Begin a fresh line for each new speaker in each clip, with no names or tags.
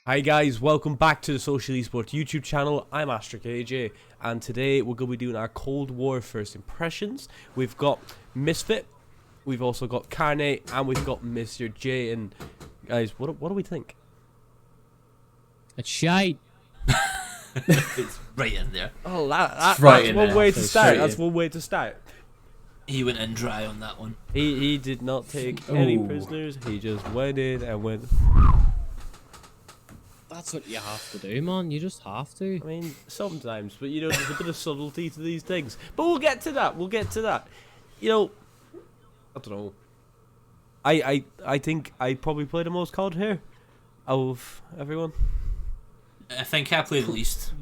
Hi guys, welcome back to the Social Esports YouTube channel. I'm Astric AJ, and today we're going to be doing our Cold War first impressions. We've got Misfit, we've also got Carnate, and we've got Mr. J. And guys, what do we think?
It's shite.
It's right in there.
Oh,
Right
that's
in
one
there.
way to
It's
start.
straight
That's
in.
one way to start.
He went in dry on that one.
He did not take any
Ooh.
prisoners. He just went in and went.
That's what you have to do, man. You just have to.
I mean, sometimes, but you know, there's a bit of subtlety to these things. But we'll get to that. We'll get to that. You know, I don't know. I think I probably play the most COD here out of everyone.
I think I played the least.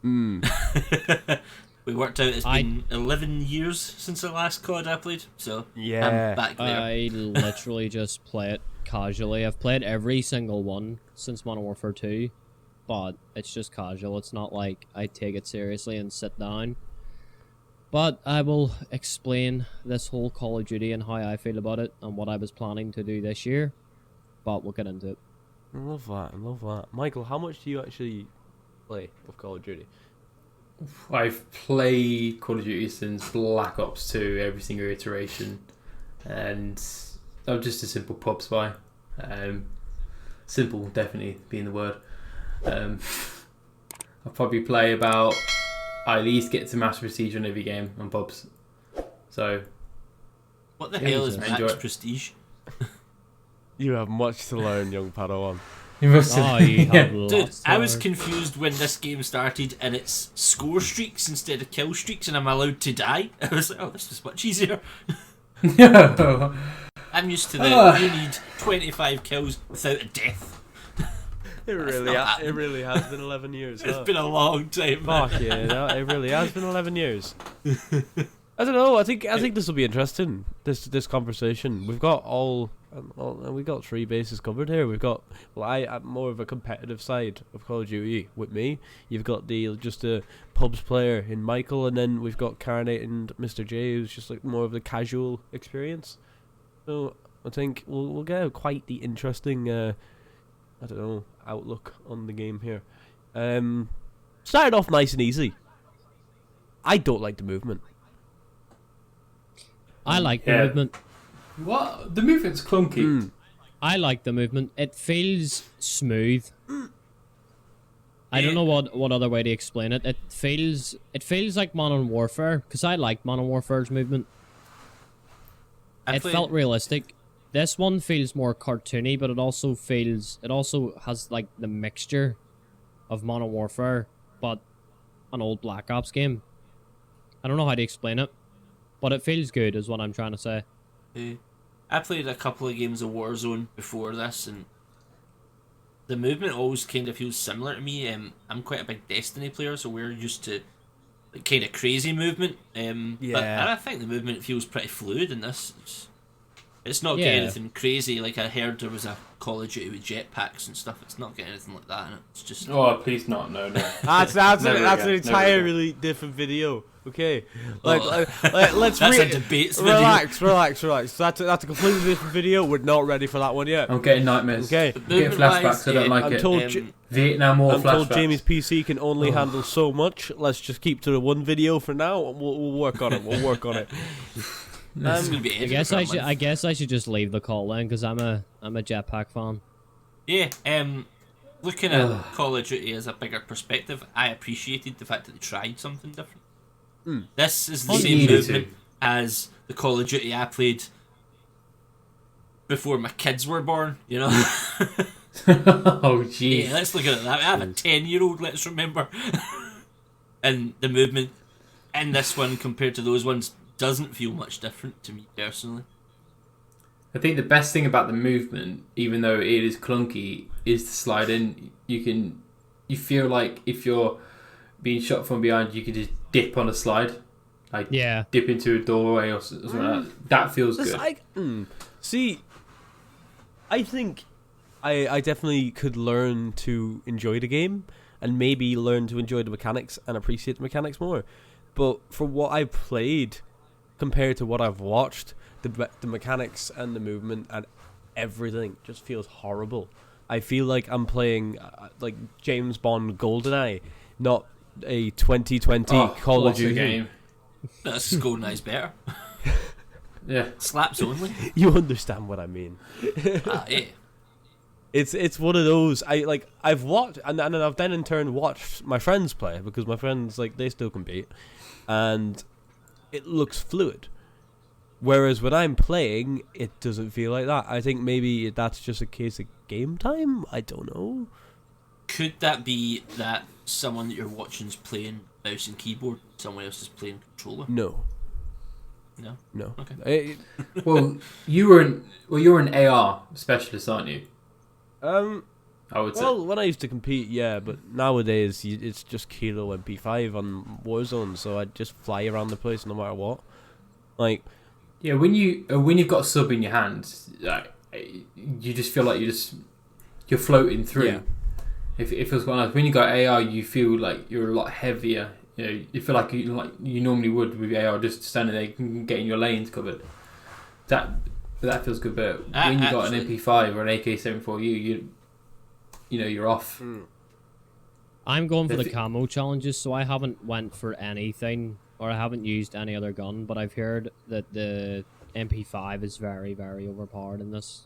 We worked out it's been 11 years since the last COD I played, so
Yeah.
I'm back there.
I literally just play it casually. I've played every single one since Modern Warfare 2, but it's just casual. It's not like I take it seriously and sit down. But I will explain this whole Call of Duty and how I feel about it and what I was planning to do this year. But we'll get into it.
I love that. I love that. Michael, how much do you actually play of Call of Duty?
I've played Call of Duty since Black Ops 2, every single iteration, and I'm just a simple pub spy. Simple, definitely being the word. I'll probably play about, I at least get to Master Prestige on every game on pubs. So,
What the
Yeah,
hell is
I
Max
enjoy it.
Prestige?
You have much to learn, young Padawan.
you must
Oh, you have
Dude,
lots
I was
to-
confused when this game started and it's score streaks instead of kill streaks and I'm allowed to die. I was like, oh, this is much easier.
No.
I'm used to the, you need 25 kills without a death.
It really,
not happening.
it really has been 11 years.
It's
huh?
been a long time, man.
Fuck yeah, no, it really has been 11 years. I don't know. I think this will be interesting. This conversation. We've got we got three bases covered here. We've got I'm more of a competitive side of Call of Duty with me. You've got just a pubs player in Michael, and then we've got Carnate and Mr. J, who's just like more of the casual experience. So I think we'll get quite the interesting I don't know, outlook on the game here. Started off nice and easy. I don't like the movement.
I like the
Yeah.
movement.
What? The movement's clunky.
I like the movement. It feels smooth. I don't know what other way to explain it. It feels like Modern Warfare because I like Modern Warfare's movement.
I
It
played-
felt realistic. This one feels more cartoony, but it also has like the mixture of Modern Warfare, but an old Black Ops game. I don't know how to explain it, but it feels good, is what I'm trying to say.
I played a couple of games of Warzone before this, and the movement always kind of feels similar to me. I'm quite a big Destiny player, so we're used to like, kind of crazy movement. But
Yeah.
I think the movement feels pretty fluid in this. It's not
Yeah.
getting anything crazy. Like I heard there was a Call of Duty with jetpacks and stuff. It's not getting anything like that in it. It's just
Oh, please not. No.
That's
Never
an
again, never
entirely different video. Okay,
Oh.
let's
that's a debates video.
relax. That's a completely different video. We're not ready for that one yet.
I'm getting nightmares.
Okay.
I'm getting flashbacks. I don't like
I'm
it.
told
Vietnam War
I'm
flashbacks.
told Jamie's PC can only handle so much. Let's just keep to the one video for now. And we'll work on it. We'll work on it.
It's gonna be
I
edited
guess
for a
I should.
month.
I guess I should just leave the call then, because I'm a jetpack fan.
Yeah, looking at Call of Duty as a bigger perspective, I appreciated the fact that they tried something different. This is the
Oh,
same
needed
movement as the Call of Duty I played before my kids were born, you know?
Oh, jeez.
Yeah, let's look at it that way. I have a 10-year-old, let's remember. And the movement in this one compared to those ones doesn't feel much different to me personally.
I think the best thing about the movement, even though it is clunky, is to slide in. You feel like if you're being shot from behind, you can just dip on a slide, like
Yeah.
dip into a doorway or something like that. That feels
This,
good.
See, I think I definitely could learn to enjoy the game and maybe learn to enjoy the mechanics and appreciate the mechanics more. But for what I've played compared to what I've watched, the mechanics and the movement and everything just feels horrible. I feel like I'm playing like James Bond GoldenEye, not a 2020 Call of
what a
Duty
game.
That's GoldenEye's better.
Yeah.
Slaps only.
You understand what I mean?
Yeah.
It's one of those I've watched and I've then in turn watched my friends play because my friends like they still compete, and it looks fluid. Whereas when I'm playing, it doesn't feel like that. I think maybe that's just a case of game time. I don't know.
Could that be that someone that you're watching is playing mouse and keyboard, someone else is playing controller?
No.
No. Okay.
Well, you're an AR specialist, aren't you? I would say.
Well, when I used to compete, yeah, but nowadays it's just Kilo MP5 on Warzone, so I just fly around the place no matter what. Like,
Yeah, when you've got a sub in your hand, like, you just feel like you're floating through.
Yeah.
If it feels quite nice. When you got AR, you feel like you're a lot heavier. You know, you feel like you normally would with AR, just standing there getting your lanes covered. That feels good. But when you got an MP5 or an AK-74U, you know you're off.
I'm going for the camo challenges, so I haven't went for anything, or I haven't used any other gun, but I've heard that the MP5 is very, very overpowered in this.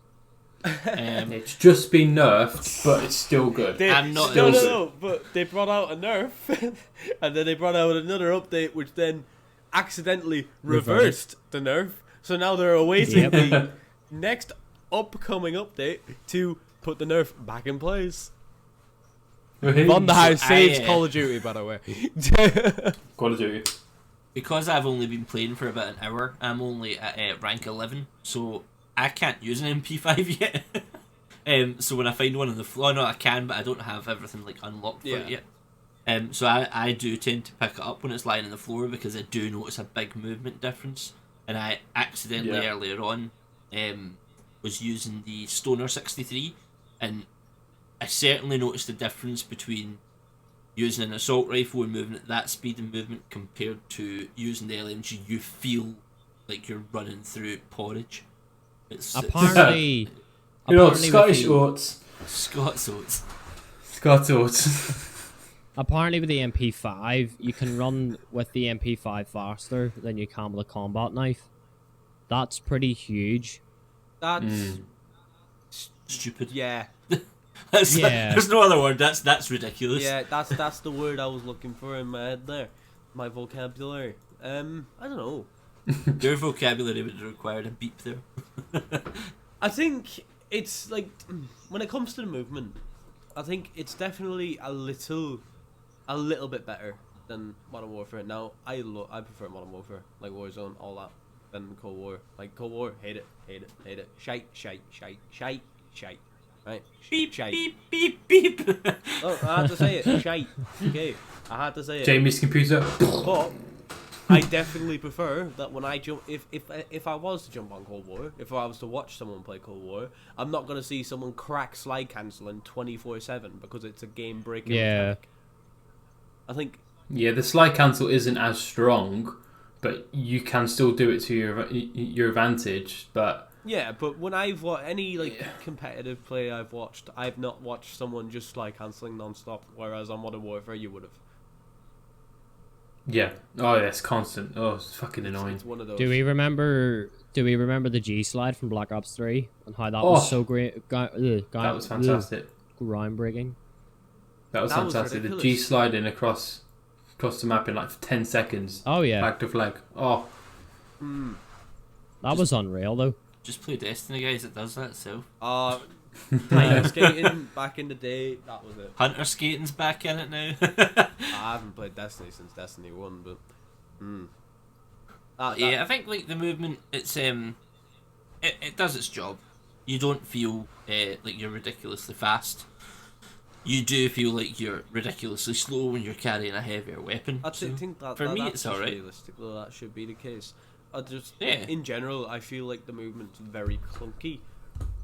It's just been nerfed, but it's still good.
I'm not.
no, but they brought out a nerf, and then they brought out another update, which then accidentally reversed the nerf. So now they're awaiting the next upcoming update to put the nerf back in place. On the house saves Call of Duty, by the way.
Call of Duty.
Because I've only been playing for about an hour, I'm only at rank 11, so I can't use an MP5 yet. So when I find one on the floor, no, I can, but I don't have everything like unlocked for it yet. So I do tend to pick it up when it's lying on the floor because I do notice a big movement difference. And I accidentally earlier on was using the Stoner 63, and I certainly noticed the difference between using an assault rifle and moving at that speed and movement compared to using the LMG. You feel like you're running through porridge.
Apparently,
You know, Scottish oats.
Scott's oats.
Scott's oats.
apparently with the MP5, you can run with the MP5 faster than you can with a combat knife. That's pretty huge.
That's
Stupid.
yeah,
There's no other word. That's ridiculous.
yeah. That's the word I was looking for in my head there, my vocabulary. I don't know.
Your vocabulary would require a beep there.
I think it's like when it comes to the movement, I think it's definitely a little bit better than Modern Warfare. Now I prefer Modern Warfare, like Warzone, all that, than Cold War. Like Cold War, hate it. Shite. Right?
Beep,
Shite.
beep, beep, beep.
Oh, I had to say it. Shite. Okay, I had to say it.
Jamie's computer.
But I definitely prefer that when I jump, if I was to jump on Cold War, if I was to watch someone play Cold War, I'm not gonna see someone crack slide canceling 24/7 because it's a game breaking mechanic. I think.
Yeah, the slide cancel isn't as strong, but you can still do it to your advantage. But
Yeah, but when I've watched any competitive play I've watched, I've not watched someone just slide canceling non-stop. Whereas on Modern Warfare, you would have.
yeah, oh yeah, it's constant. Oh, it's fucking annoying.
It's one of those.
Do we remember the G slide from Black Ops 3 and how that was so great?
That was fantastic.
Groundbreaking.
That was fantastic. The
ridiculous.
G sliding across the map in like 10 seconds.
Oh yeah,
Flag to flag. Oh,
that was unreal though.
Just play Destiny, guys. It does that itself.
Time skating back in the day, that was it.
Hunter skating's back in it now.
I haven't played Destiny since Destiny 1, but
Yeah, I think like the movement, it's it does its job. You don't feel like you're ridiculously fast. You do feel like you're ridiculously slow when you're carrying a heavier weapon.
I think that
for me,
that's
it's alright.
realistic, though. That should be the case.
Yeah.
In general, I feel like the movement's very clunky,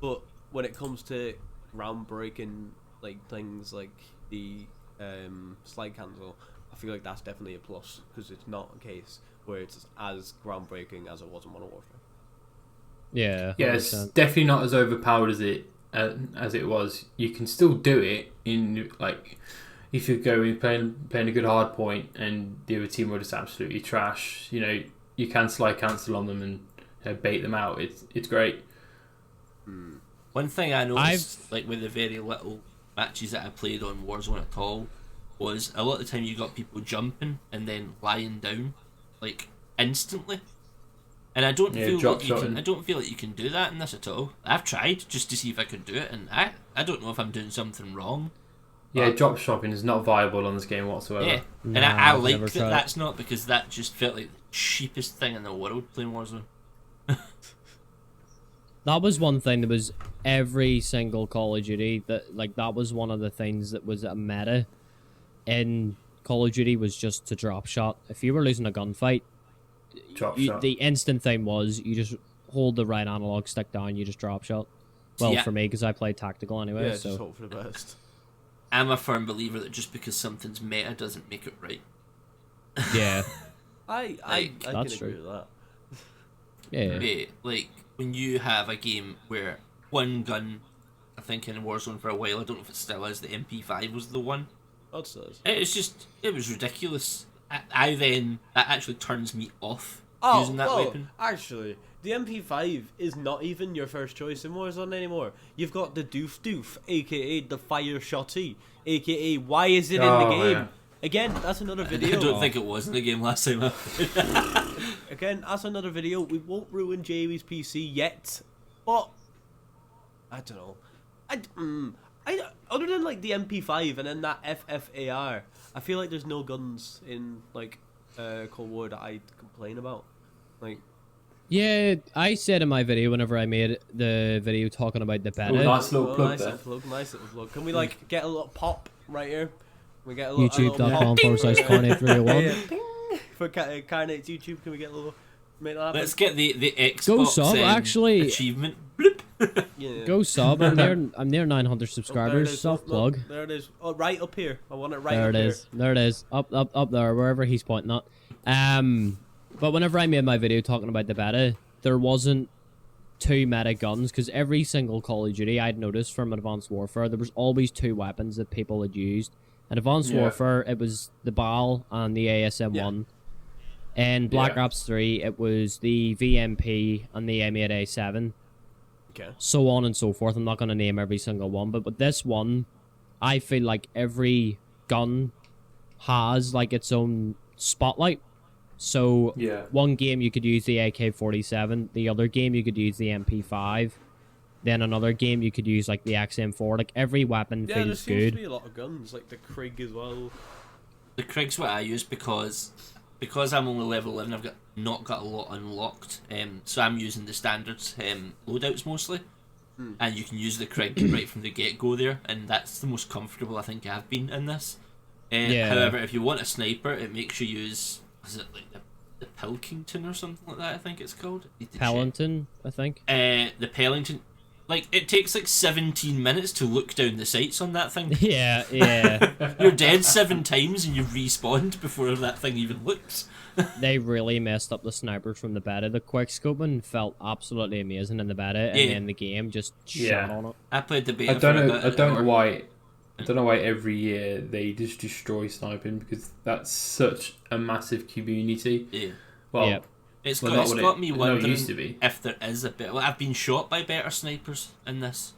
but when it comes to groundbreaking like things like the slide cancel, I feel like that's definitely a plus because it's not a case where it's as groundbreaking as it was in Modern Warfare.
Yeah,
yeah, it's
100%.
definitely not as overpowered as it as it was, you can still do it in like if you're going playing a good hard point and the other team are just absolutely trash. You can slide cancel on them and bait them out. It's great.
One thing I noticed, like with the very little matches that I played on Warzone at all, was a lot of the time you got people jumping and then lying down, like instantly. And I don't feel like I don't feel like you can do that in this at all. I've tried just to see if I could do it, and I don't know if I'm doing something wrong.
Yeah, drop shopping is not viable on this game whatsoever.
Yeah, and I like that that's not, because that just felt like the cheapest thing in the world playing Warzone.
That was one thing that was every single Call of Duty that was one of the things that was a meta in Call of Duty was just to drop shot. If you were losing a gunfight, the instant thing was you just hold the right analog stick down, you just drop shot. Well, for me, because I play tactical anyway.
Yeah,
so
just hope for the best.
I'm a firm believer that just because something's meta doesn't make it right.
Yeah.
I can
That's
agree
true.
with that.
Yeah.
Yeah, like when you have a game where one gun, I think in Warzone for a while, I don't know if it still is, the MP5 was the one.
That says.
It was ridiculous. That actually turns me off
Oh,
using that weapon.
actually, the MP5 is not even your first choice in Warzone anymore. You've got the Doof Doof, aka the Fire Shotty, aka why is it in the game?
Yeah.
Again, that's another video.
I don't think it was in the game last time.
Again, that's another video. We won't ruin Jamie's PC yet, but I don't know. I other than like the MP5 and then that FFAR, I feel like there's no guns in like Cold War that I complain about. Like,
Yeah, I said in my video whenever I made the video talking about the beta,
Nice little plug there.
nice little plug. Can we like get a little pop right here? We get a little
youtube.com/carnate301.
Yeah, ping. For Carnate's YouTube, can we get a little make that happen?
Let's get the Xbox
Go sub, actually.
achievement. Bloop.
Yeah.
Go sub. I'm near 900 subscribers. Self plug.
There it is. Oh, right up here. I want it right
There
up
it
here.
is. There it is. Up there, wherever he's pointing at. But whenever I made my video talking about the beta, there wasn't two meta guns, because every single Call of Duty I'd noticed from Advanced Warfare, there was always two weapons that people had used. In Advanced Warfare, it was the BAL and the ASM-1. In Black Ops 3, it was the VMP and the M8A7.
Okay.
So on and so forth. I'm not going to name every single one, but with this one, I feel like every gun has like its own spotlight. So one game you could use the AK-47, the other game you could use the MP5, then another game you could use like the XM4. Like every weapon
there
feels
seems
good.
to be a lot of guns, like the Krieg as well.
The Krieg's what I use because I'm only level 11. I've not got a lot unlocked. So I'm using the standards loadouts mostly, and you can use the Krieg right from the get go there, and that's the most comfortable I think I've been in this. However, if you want a sniper, it makes you use, is it like the Pilkington or something like that? I think it's called.
Pellington, I think.
The Pellington. Like, it takes like 17 minutes to look down the sights on that thing.
Yeah.
You're dead 7 times and you've respawned before that thing even looks.
They really messed up the snipers from the beta. The quickscoping felt absolutely amazing in the beta, and then the game just shot on it.
I played the beta.
I don't know why every year they just destroy sniping, because that's such a massive community.
Yeah.
Well,
It's got me wondering
used to be.
if there is a bit. Well, I've been shot by better snipers in this,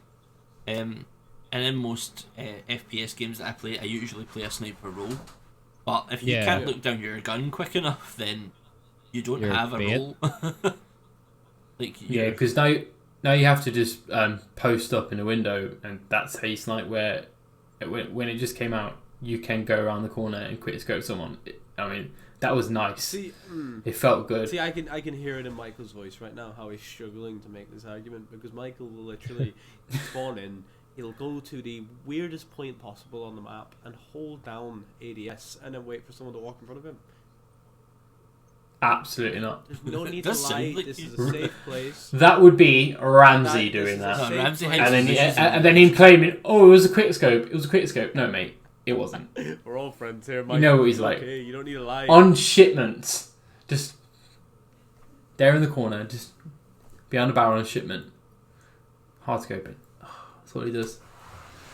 and in most FPS games that I play, I usually play a sniper role. But if you can't look down your gun quick enough, then you don't have a role.
Because now you have to just post up in a window, and that's how you snipe. Where when it just came out, you can go around the corner and quick scope someone. That was nice.
See,
it felt good.
See, I can hear it in Michael's voice right now how he's struggling to make this argument, because Michael will literally spawn in. He'll go to the weirdest point possible on the map and hold down ADS and then wait for someone to walk in front of him.
Absolutely not.
There's no need to lie. This is a safe place.
That would be Ramsey doing that.
Ramsey
and then him claiming, "Oh, it was a quick scope. It was a quick scope." No, mate, it wasn't.
We're all friends here, Michael.
You know what he's like.
Okay, you don't need to lie.
On shipments, just there in the corner, just behind the barrel on shipment, hard scoping. That's what he does.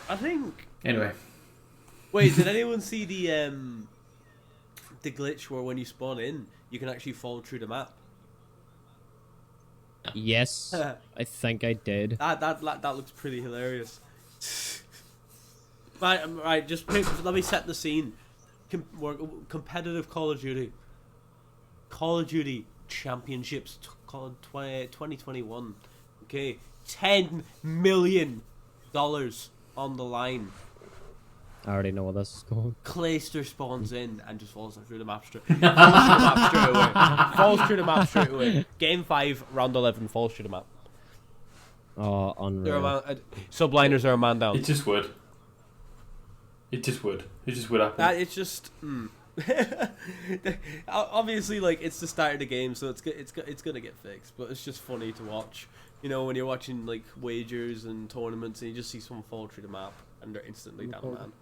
I think.
Anyway.
Wait, did anyone see the glitch where when you spawn in, you can actually fall through the map?
Yes, I think I did.
That looks pretty hilarious. Right. Let me set the scene. Competitive Call of Duty. Call of Duty Championships 2021. Okay, $10 million on the line.
I already know where this is going.
Clayster spawns in and just falls through the map straight. Falls through the map straight away. Game 5, round 11, falls through the map.
Oh, unreal.
Subliners are a man down.
It just would. It just would happen.
It's just. Obviously, like, it's the start of the game, so it's gonna get fixed. But it's just funny to watch. You know, when you're watching like wagers and tournaments, and you just see someone fall through the map and they're instantly down man.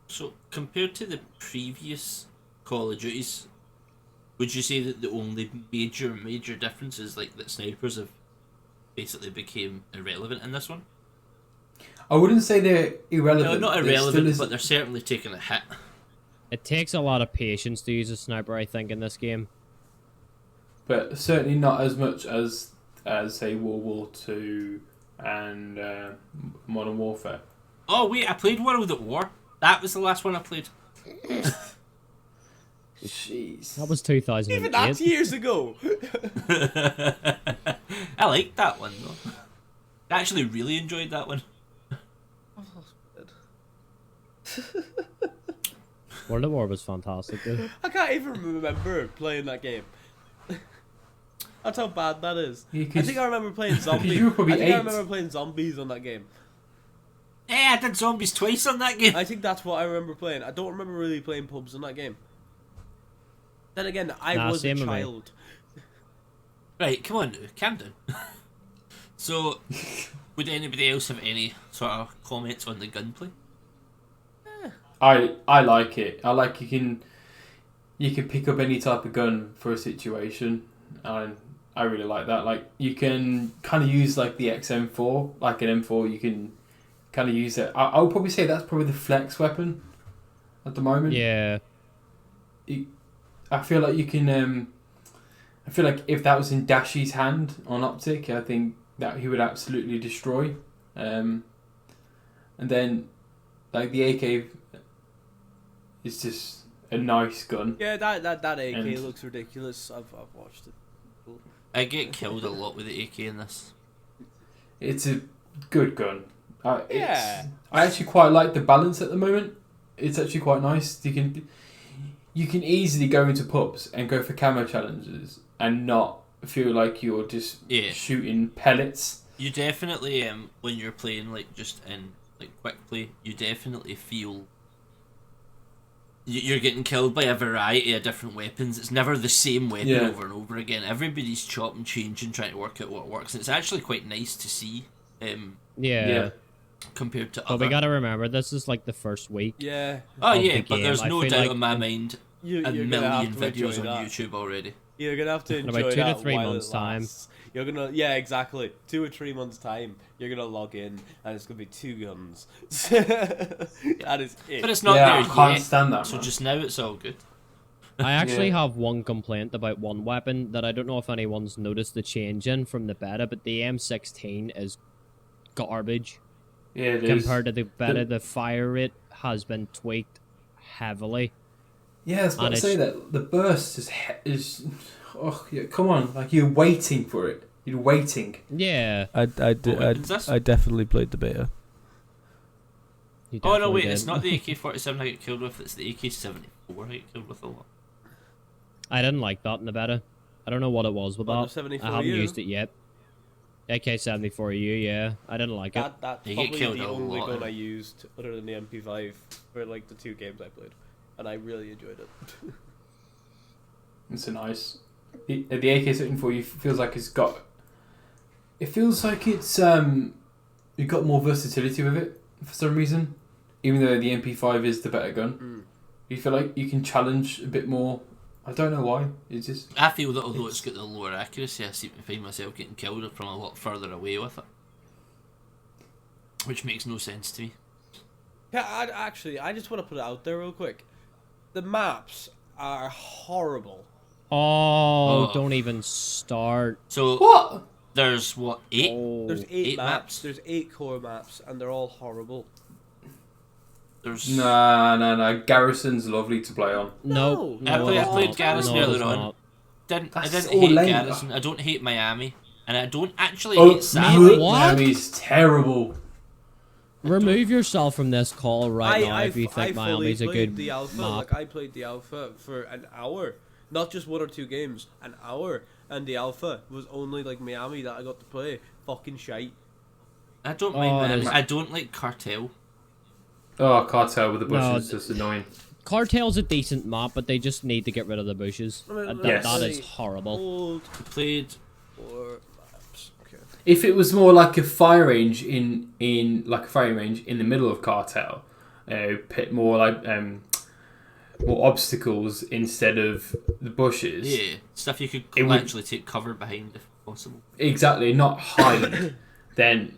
So, compared to the previous Call of Duties, would you say that the only major difference is like that snipers have basically became irrelevant in this one?
I wouldn't say they're irrelevant.
No, not irrelevant, but they're certainly taking a hit.
It takes a lot of patience to use a sniper, I think, in this game.
But certainly not as much as say World War II and Modern Warfare.
Oh wait, I played World at War. That was the last one I played.
Jeez.
That was 2008.
Even that's years ago.
I liked that one though. I actually really enjoyed that one.
World of War was fantastic, dude.
I can't even remember playing that game. That's how bad that is.
Yeah,
I think I remember playing zombies.
you were probably
I
8.
remember playing zombies on that game.
I did zombies twice on that game.
I think that's what I remember playing. I don't remember really playing pubs on that game. Then again, I was a child.
Right, come on, calm down. So, would anybody else have any sort of comments on the gunplay?
I like it. I like you can pick up any type of gun for a situation, and I really like that. Like you can kind of use like the XM4, like an M4. You can kind of use it. I would probably say that's probably the flex weapon at the moment.
Yeah.
I feel like you can. I feel like if that was in Dashy's hand on Optic, I think that he would absolutely destroy. And then, like the AK, is just a nice gun.
Yeah, that AK looks ridiculous. I've watched it.
I get killed a lot with the AK in this.
It's a good gun.
Yeah.
I actually quite like the balance at the moment. It's actually quite nice. You can easily go into pubs and go for camo challenges and not feel like you're just shooting pellets.
You definitely, when you're playing like just in like quick play, you definitely feel you're getting killed by a variety of different weapons. It's never the same weapon over and over again. Everybody's chopping, changing, trying to work out what works, and it's actually quite nice to see.
Yeah.
Compared to
But
other.
we gotta remember, this is like the first week.
Yeah.
Oh
of
yeah,
the
but
game.
there's
I
no
feel
doubt
like
in my mind
You're
a
gonna
million
have to
videos
enjoy
on
that.
YouTube already.
You're gonna have to
In
enjoy
about 2 to
that
3
while
months'
it
time.
lasts. You're gonna, exactly. 2 or 3 months' time, you're gonna log in, and it's gonna be 2 guns. That is it.
But it's not
Yeah,
there
I can't
yet.
stand that.
So
man.
just now it's all good.
I actually
Yeah.
have one complaint about one weapon that I don't know if anyone's noticed the change in from the beta, but the M16 is garbage.
Yeah, it is.
Compared to the beta, the fire rate has been tweaked heavily.
Yeah, I was about
And
to say that the burst is. Oh, yeah, come on! Like you're waiting for it. You're waiting.
Yeah.
What weapon's this?
I definitely played the beta.
you
Oh no,
definitely
wait!
did.
It's not the AK-47 I get killed with. It's the AK-74 I get killed with a lot.
I didn't like that in the beta. I don't know what it was with
Well,
that.
the
I haven't
74U.
used it yet. AK-74U, yeah. I didn't like it.
That's
You get
probably
killed
the
a
only
lot.
gun I used, other than the MP5, for like the 2 games I played, and I really enjoyed it.
It's a nice. The AK-74 feels like it's got. It feels like it's you've got more versatility with it for some reason, even though the MP5 is the better gun. You feel like you can challenge a bit more. I don't know why. It's just.
I feel that although it's got the lower accuracy, I seem to find myself getting killed from a lot further away with it. which makes no sense to me.
Yeah, I just want to put it out there real quick. The maps are horrible.
Oh,
Oh.
don't even start.
So
What?
there's what, 8?
Oh.
There's eight,
Eight
maps.
maps?
There's 8 core maps, and they're all horrible.
There's
No. Garrison's lovely to play on.
No,
No.
I
no,
played-
it's
I played
not.
Garrison
No,
earlier
it's
on.
not.
I
That's
didn't
all
hate
lame.
Garrison. I don't hate Miami, and I don't actually
Oh,
hate Sally.
What?
Miami's terrible.
Remove yourself from this call right now
I
if you think
fully
Miami's a
played
good
the alpha.
map.
Like I played the alpha for an hour, not just 1 or 2 games, an hour. And the alpha was only like Miami that I got to play. Fucking shite.
I don't
Oh,
mind Miami.
there's-
I don't like Cartel.
Oh, Cartel with the bushes
No,
is just annoying.
Cartel's a decent map, but they just need to get rid of the bushes.
I mean,
And
Yes.
that is horrible.
Old
I played.
core maps. Okay.
If it was more like a fire range in the middle of Cartel, pit more like more obstacles instead of the bushes.
Yeah, stuff you could
It would-
actually take cover behind if possible.
Exactly, not hide. Then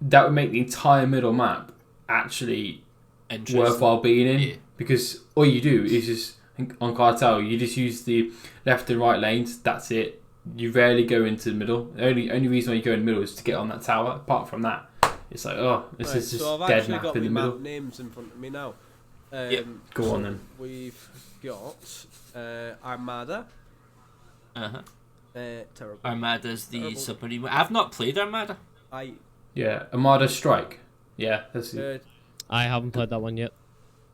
that would make the entire middle map actually
Interesting.
worthwhile being in,
Yeah.
because all you do is just on Cartel you just use the left and right lanes. That's it. You rarely go into the middle. The only reason why you go in the middle is to get on that tower. Apart from that, it's like, oh, this
Right,
is just
so I've
dead
actually
map
got
in the
my
middle.
map names in front of me now.
Yep.
Go
so
on then.
We've got Armada.
Uh-huh.
Terrible.
Armada's the
Terrible.
submarine. I've not played Armada.
I
Yeah, Armada Strike. Yeah, that's
I haven't played that one yet.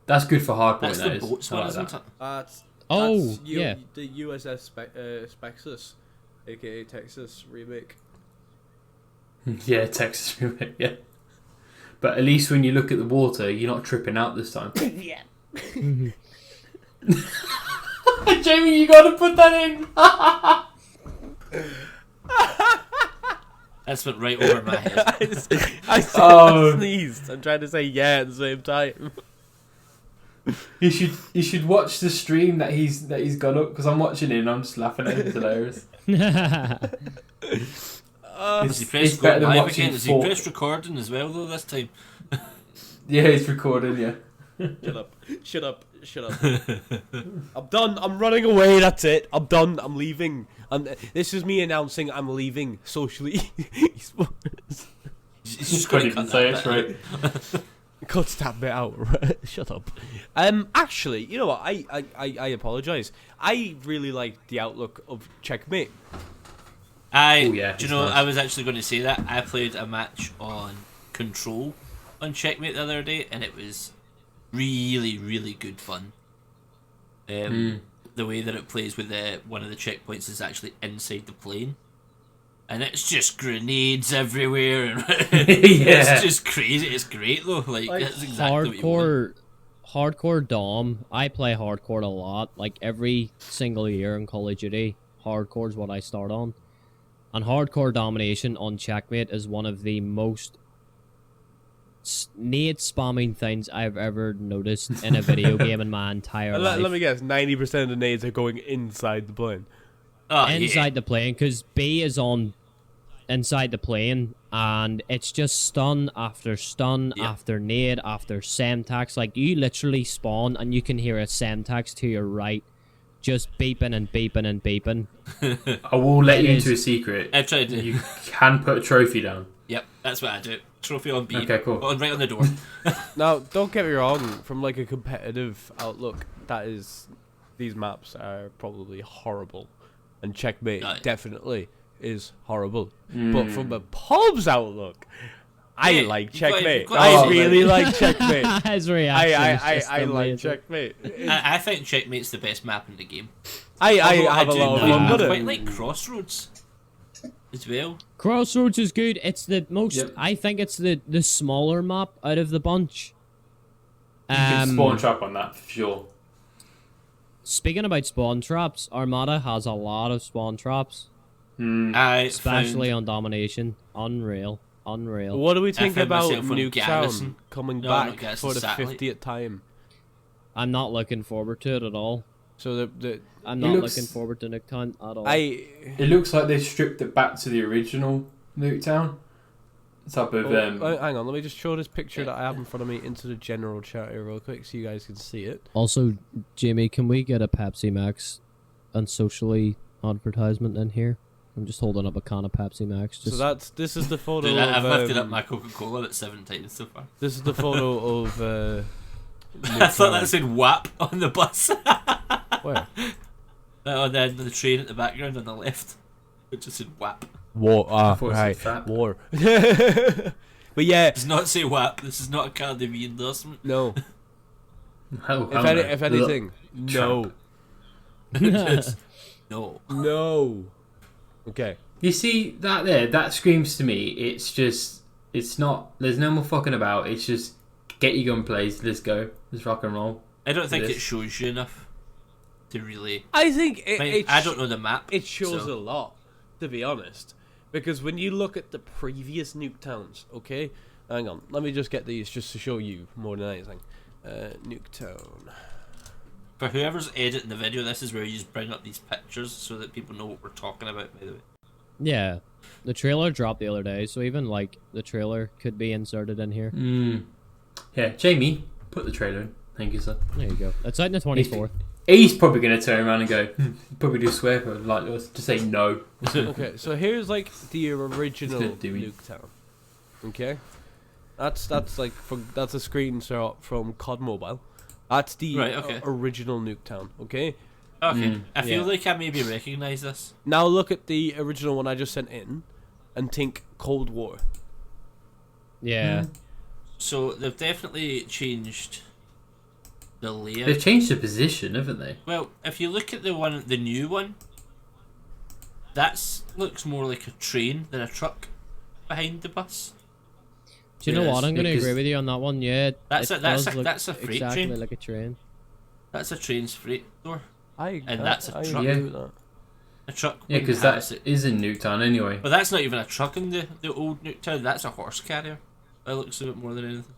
good for hardpoint.
That's
That
the
is.
boats
I
one,
like
isn't
that.
it?
Oh,
that's
yeah.
the USS Spexus, aka Texas remake.
Yeah, Texas remake. Yeah, but at least when you look at the water, you're not tripping out this time.
Yeah.
Jamie, you gotta put that in.
That's went right over my head.
I
Oh.
sneezed. I'm trying to say yeah at the same time.
You should watch the stream that he's got up, because I'm watching it and I'm just laughing at it. It's hilarious.
Has he pressed
it's
go
better than
live
watching
again? Has he
four-
pressed recording as well though this time?
Yeah, he's recording. Yeah.
Shut up. Shut up. Shut up. I'm done. I'm running away. That's it. I'm done. I'm leaving. This is me announcing I'm leaving socially. Esports.
He's just going to
Couldn't
cut
say
that
it
bit
straight.
out.
Cut that bit out. Shut up. Actually, you know what? I apologize. I really liked the outlook of Checkmate.
I,
Oh, yeah,
do you
it's
know,
nice.
I was actually going to say that. I played a match on Control on Checkmate the other day, and it was really, really good fun. The way that it plays with one of the checkpoints is actually inside the plane. And it's just grenades everywhere, and it's just crazy. It's great though. Like that's exactly what you want.
Hardcore Dom. I play hardcore a lot. Like every single year in Call of Duty, hardcore's what I start on. And hardcore domination on Checkmate is one of the most nade spamming things I've ever noticed in a video game in my entire life.
Let me guess. 90% of the nades are going inside the plane.
Oh,
Inside
yeah.
the plane, because B is on inside the plane, and it's just stun after stun
Yeah.
after nade after semtax. Like you literally spawn and you can hear a semtax to your right, just beeping and beeping and beeping.
I will let
It
you
is.
into a secret.
I tried to.
You can put a trophy down.
Yep, that's what I do. Trophy on B.
Okay, cool.
Right on the door.
Now, don't get me wrong. From like a competitive outlook, these maps are probably horrible, and Checkmate
Right.
definitely is horrible. But from a pub's outlook, I
Yeah,
like
you've got-
Checkmate.
you've got-
I
Oh,
really
mate.
like Checkmate.
His reaction is
I
just
like
amazing.
Checkmate.
I think Checkmate's the best map in the game.
I
Although
have a
do
lot of
quite-
fun with
I
it.
quite like Crossroads as well.
Crossroads is good. It's the most.
Yep.
I think it's the smaller map out of the bunch.
You can spawn trap on that for sure.
Speaking about spawn traps, Armada has a lot of spawn traps,
I
especially
found,
on domination. Unreal.
What do we think
found
about
myself on
Nuketown
Garrison.
coming
No, not
back
Garrison,
for the
Satellite.
50th time?
I'm not looking forward to it at all.
So the
I'm
It
not
looks-
looking forward to Nuketown at all.
I
It looks like they stripped it back to the original Nuketown. type of
Hang on, let me just show this picture that I have in front of me into the general chat here real quick so you guys can see it.
Also, Jamie, can we get a Pepsi Max unsocially advertisement in here? I'm just holding up a can of Pepsi Max. Just...
So this is the photo
Dude, I've
of...
lifted up my Coca-Cola about 7 times so far.
This is the photo of...
I thought that said WAP on the bus.
Where?
On the train at the background on the left. It just said WAP.
War.
I thought it said
Right.
fat.
War. But yeah,
It does not say WAP. This is not a Cardi B endorsement.
no.
Oh,
If anything, no.
Just, no.
No. Okay.
You see that there? That screams to me. It's not. There's no more fucking about. It's just get your gun, please. Let's go. Let's rock and roll.
I don't think
This.
it shows you enough to really.
I think
I don't know the map.
It shows
so.
a lot, to be honest. Because when you look at the previous Nuketowns, okay? Hang on, let me just get these just to show you more than anything. Nuketown.
For whoever's editing the video, this is where you just bring up these pictures so that people know what we're talking about, by the way.
Yeah, the trailer dropped the other day, so even like the trailer could be inserted in here.
Yeah, Jamie, put the trailer in. Thank you, sir.
There you go. It's out on the 24th.
He's probably going to turn around and go, probably do swear for like us to say no.
Okay, so here's like the original
It's gonna do it.
Nuketown. Okay? That's like that's a screenshot from COD Mobile. That's the
Right, okay.
Original Nuketown, okay?
Okay, I feel
Yeah.
like I maybe recognise this.
Now look at the original one I just sent in and think Cold War.
Yeah.
So they've definitely changed the layout.
They've changed the position, haven't they?
Well, if you look at the new one, that looks more like a train than a truck behind the bus.
Do you know
Yes,
what? I'm going to
because-
agree with you on that one. Yeah,
That's
it
a- that's
does
a-
look
that's a freight
exactly
train.
like a train.
That's a train's freight door. That's a
I
truck.
agree
Yeah.
with that.
A truck.
Yeah,
wouldn't
because
have
that
it.
is in Nuketown anyway.
But that's not even a truck in the old Nuketown. That's a horse carrier. That looks a bit more than anything.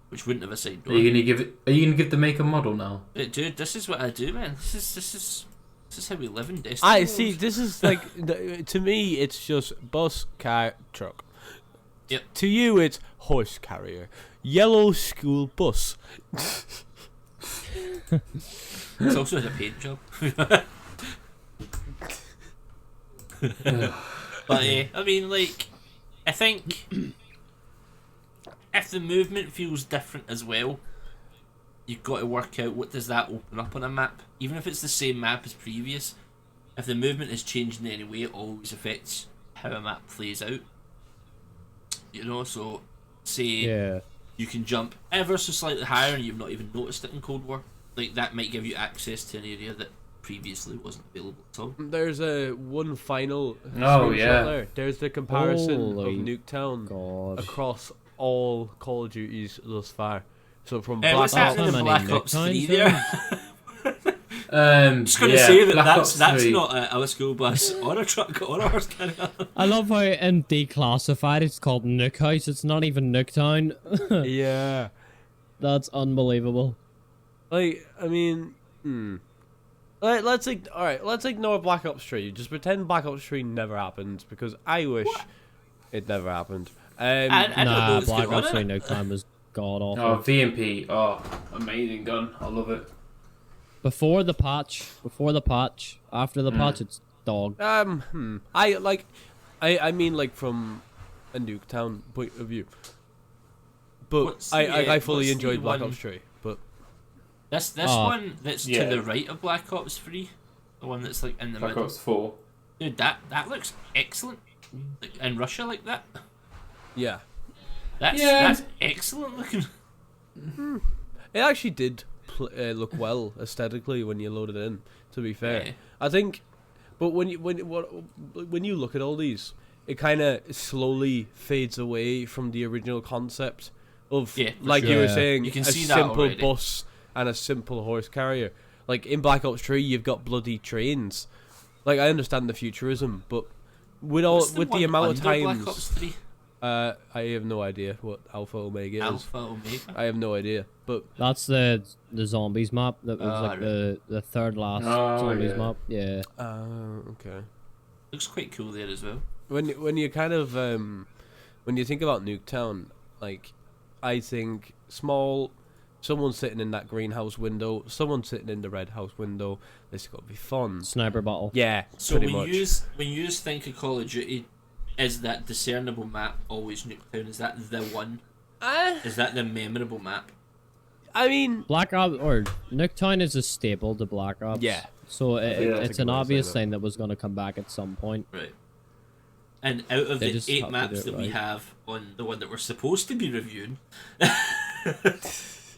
Which wouldn't have a side
Are
door.
you gonna give the make and model now?
But dude, this is what I do, man. This is how we live in Destiny.
I
world.
see. This is like to me, it's just bus, car, truck.
Yep.
To you, it's horse carrier, yellow school bus.
It's also a paint job. But I mean, like, I think if the movement feels different as well, you've got to work out what does that open up on a map. Even if it's the same map as previous, if the movement is changed in any way, it always affects how a map plays out. You know, so say
Yeah.
you can jump ever so slightly higher and you've not even noticed it in Cold War. Like, that might give you access to an area that previously wasn't available at all.
There's a one final.
Oh,
screenshot
yeah.
There. There's the comparison
Holy
of Nuketown
God.
across all Call of Duties thus far. So from
What's
Black Ops.
happening in
How
Black
many
Ops 3
Nuketowns
there?
I'm
just going to say that that's
3.
not a school bus or a truck or a horse carrier.
I love how in Declassified it's called Nook House. It's not even Nooktown.
Yeah.
That's unbelievable.
Like, I mean, let's ignore Black Ops 3. Just pretend Black Ops 3 never happened because I wish it never happened.
I don't know
Nah,
what's
Black
going on
Ops 3
in it.
Nooktown was god awful.
Oh, VMP. Oh, amazing gun. I love it.
Before the patch, after the patch, it's dog.
I mean like from a Nuketown point of view. But
What's
I
the,
fully
what's the
enjoyed Black
one-
Ops 3. But
This
Oh.
one that's
Yeah.
to the right of Black Ops 3, the one that's like in the
Black
middle.
Ops 4.
Dude, that looks excellent. Like, in Russia like that.
yeah,
That's excellent looking.
it actually did look well aesthetically when you load it in. To be fair,
Yeah.
I think. But when you look at all these, it kind of slowly fades away from the original concept of,
Yeah, for
like you
sure.
were
Yeah.
saying,
You can
a
see that
simple
already.
bus and a simple horse carrier. Like in Black Ops 3, you've got bloody trains. Like I understand the futurism, but with
What's
the
one
amount of
under
times,
Black Ops 3?
I have no idea what Alpha Omega is.
Alpha Omega.
I have no idea, but
That's the zombies map. That was
Ah,
like the third last
Oh,
zombies
yeah.
map. Yeah.
okay.
Looks quite cool there as well.
When you kind of when you think about Nuketown, like, I think small, someone sitting in that greenhouse window, someone sitting in the red house window. This got to be fun.
Sniper battle.
Yeah,
So
pretty much.
when you think of Call of Duty, is that discernible map always Nuketown? Is that the one? Is that the memorable map?
I mean,
Black Ops or Nuketown is a staple to Black Ops.
Yeah.
So
Yeah.
it's an
That's a good way to say
obvious
that.
thing that was going to come back at some point.
Right. And out of
They
the
just
8
have to
maps
do it
that we
right.
have on the one that we're supposed to be reviewing,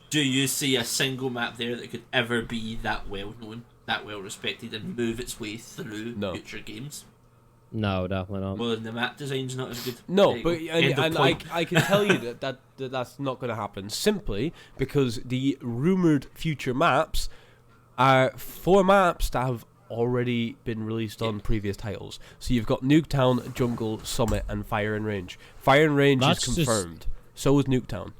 do you see a single map there that could ever be that well known, that well respected, and move its way through
No.
future games?
No, definitely not.
Well, then the map design's not as good.
no,
There you
but
go.
and,
End of
and
point.
I can tell you that's not going to happen simply because the rumored future maps are 4 maps that have already been released on previous titles. So you've got Nuketown, Jungle, Summit, and Fire and Range. Fire and Range
That's
is
just-
confirmed. So is Nuketown.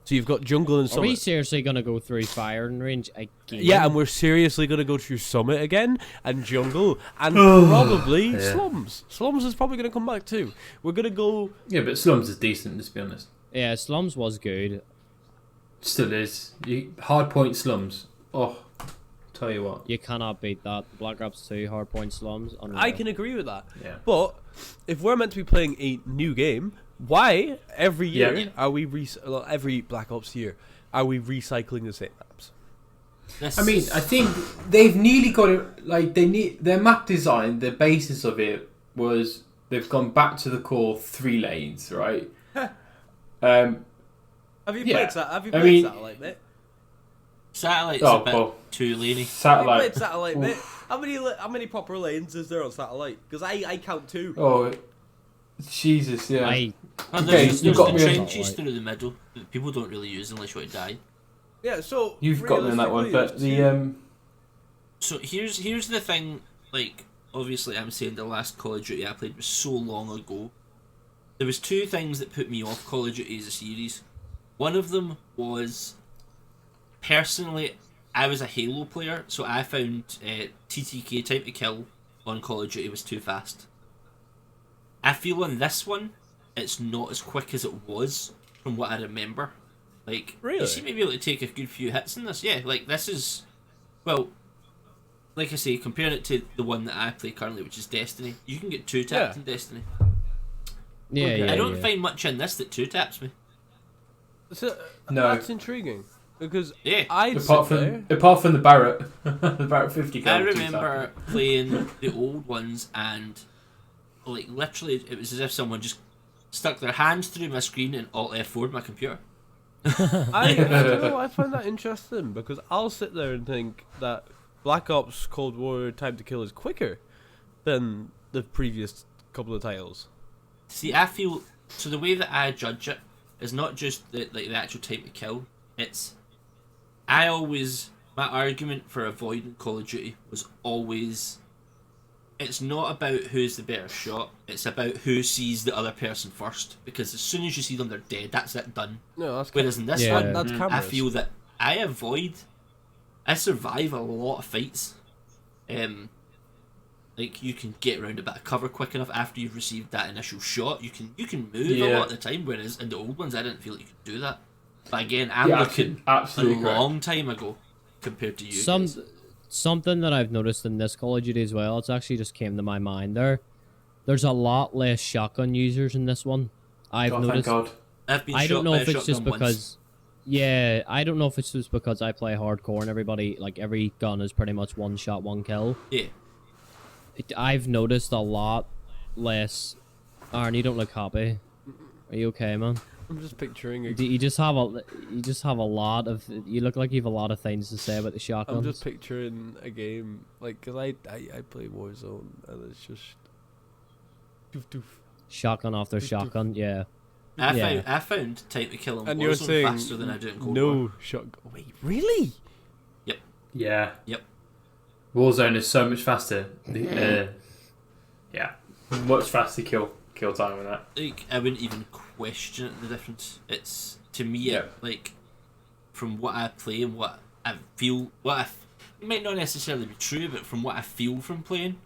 So you've got Jungle and
Are we
Summit.
seriously going to go through Fire and Range again?
Yeah, and we're seriously going to go through Summit again, and Jungle, and probably
Yeah.
Slums. Slums is probably going to come back too. We're going to go...
Yeah, but Slums is decent, let's be honest.
Yeah, Slums was good.
Still is. Hardpoint Slums. Oh, tell you what.
You cannot beat that. Black Ops 2 Hardpoint Slums. Unreal.
I can agree with that.
Yeah.
But if we're meant to be playing a new game, why every year
Yeah.
are we every Black Ops year are we recycling the same maps?
This-
I mean, I think they've nearly got it. Like they need their map design. The basis of it was they've gone back to the core 3 lanes, right?
Have you
Yeah.
Have you
I
played
mean-
Satellite, mate?
Satellite's
Oh,
a bit
well.
too laney.
Satellite.
Have you played Satellite, mate? How many proper lanes is there on Satellite? Because I count 2.
Oh, Jesus, yeah.
I
And
Okay,
there's
you've
the
got me on-
trenches through the middle that people don't really use unless you want to die.
Yeah, so
You've got me on that one, but
realistically,
the
So here's the thing, like, obviously I'm saying the last Call of Duty I played was so long ago. There was 2 things that put me off Call of Duty as a series. One of them was, personally, I was a Halo player, so I found TTK, time to kill, on Call of Duty was too fast. I feel on this one, it's not as quick as it was from what I remember. Like,
Really?
you seem to be able to take a good few hits in this. Yeah, like, this is, well, like I say, comparing it to the one that I play currently, which is Destiny, you can get 2 tapped
Yeah.
in Destiny.
yeah,
Okay.
yeah.
I don't
yeah.
find much in this that 2 taps me.
So,
No.
that's intriguing because
Yeah.
I'd
apart
sit there.
from the Barrett, the Barrett 50.
I
gun,
remember playing the old ones and, like, literally, it was as if someone just stuck their hands through my screen and Alt F4'd my computer.
I don't know. I find that interesting because I'll sit there and think that Black Ops Cold War Time to Kill is quicker than the previous couple of titles.
See, I feel, so the way that I judge it is not just the actual time to kill, it's, my argument for avoiding Call of Duty was always, it's not about who's the better shot, it's about who sees the other person first, because as soon as you see them, they're dead, that's it, done.
No, that's
Whereas in this
Yeah.
one,
that's
I
cameras.
feel that I survive a lot of fights. Like, you can get around a bit of cover quick enough after you've received that initial shot. You can move a
Yeah.
lot of the time, whereas in the old ones I didn't feel like you could do that. But again, I'm
Yeah,
looking
absolutely
a
correct.
long time ago compared to you guys.
Something that I've noticed in this Call of Duty as well, it's actually just came to my mind there. There's a lot less shotgun users in this one. I've
Oh, thank
noticed.
God.
I've been
I
shot
don't know
by a
if it's just
shotgun
because
once.
yeah, I don't know if it's just because I play hardcore and everybody like every gun is pretty much one shot, one kill.
Yeah.
I've noticed a lot less. Aaron, you don't look happy. Are you okay, man?
I'm just picturing.
You just have a lot of. You look like you have a lot of things to say about the shotguns.
I'm just picturing a game like because I play Warzone and it's just. Doof, doof.
Shotgun after shotgun, yeah.
I found time to kill in
And you're
Warzone
saying
faster than I do in Cold War.
no shotgun. Wait, really?
Yeah.
Yep.
Warzone is so much faster. Yeah, much faster kill time with that.
Like, I wouldn't even question the difference. It's, to me,
Yeah.
like, from what I play and what I feel, it might not necessarily be true, but from what I feel from playing,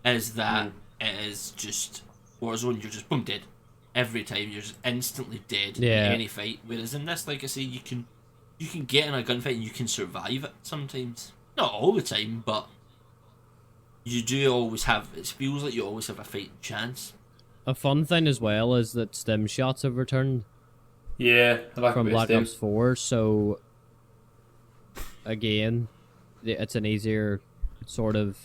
is that it is just Warzone, you're just boom, dead. every time. You're just instantly dead
Yeah.
in any fight. Whereas in this, like I say, you can get in a gunfight and you can survive it sometimes. Not all the time, but you do always have. It feels like you always have a fighting chance.
A fun thing as well is that stim shots have returned
Yeah, I like
from
a bit of
Black
stim.
Ops 4, so again, it's an easier sort of.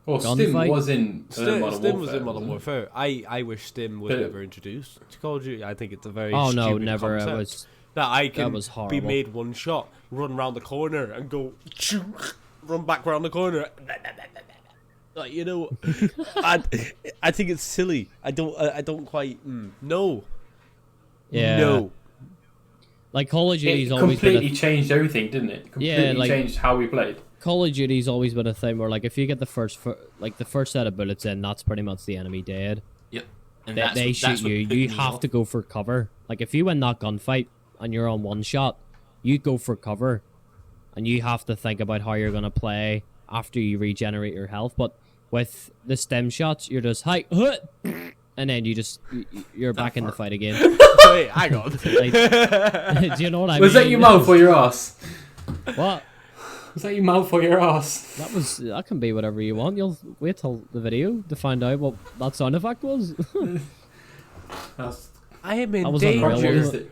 Well, Stim
gunfight.
was in
Stim,
Modern
Stim
Warfare.
was in Modern
wasn't it?
Warfare. I wish Stim was
But-
never introduced to Call of Duty. I think it's a very
Oh no,
stupid
never.
concept.
It was.
That I can
was
be
horrible.
made one shot, run round the corner, and go, run back round the corner. Like, you know, I think it's silly. I don't quite. No,
Yeah.
no.
Like Call of
It
Duty's always been
completely changed everything, didn't it? Completely
like-
changed how we played.
Call of Duty's always been a thing where like if you get the first set of bullets in, that's pretty much the enemy dead.
Yep. And
They shoot you. You have to go for cover. Like if you win that gunfight and you're on one shot, you go for cover, and you have to think about how you're gonna play after you regenerate your health. But with the stem shots, you're just hi, and then you're back in the fight again.
Wait, hang on.
Like, do you know what I mean?
Was that your mouth or your ass?
What?
Was that your mouth or your ass?
That can be whatever you want. You'll wait till the video to find out what that sound effect was.
That's
I am in
That was unreal,
danger.
wasn't
realistic.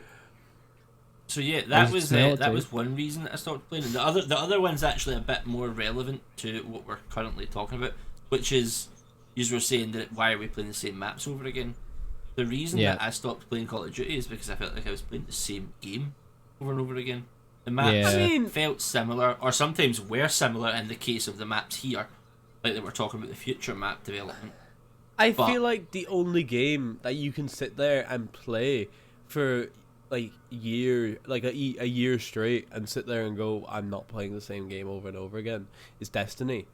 So yeah,
I
that
just
was
smell it
that
too.
was one reason that I stopped playing. And the other one's actually a bit more relevant to what we're currently talking about, which is you were saying that why are we playing the same maps over again? The reason
Yeah.
that I stopped playing Call of Duty is because I felt like I was playing the same game over and over again. The maps
Yeah.
I mean-
felt similar, or sometimes were similar in the case of the maps here, like they were talking about the future map development.
I
But-
feel like the only game that you can sit there and play for like a year straight and sit there and go, I'm not playing the same game over and over again, is Destiny,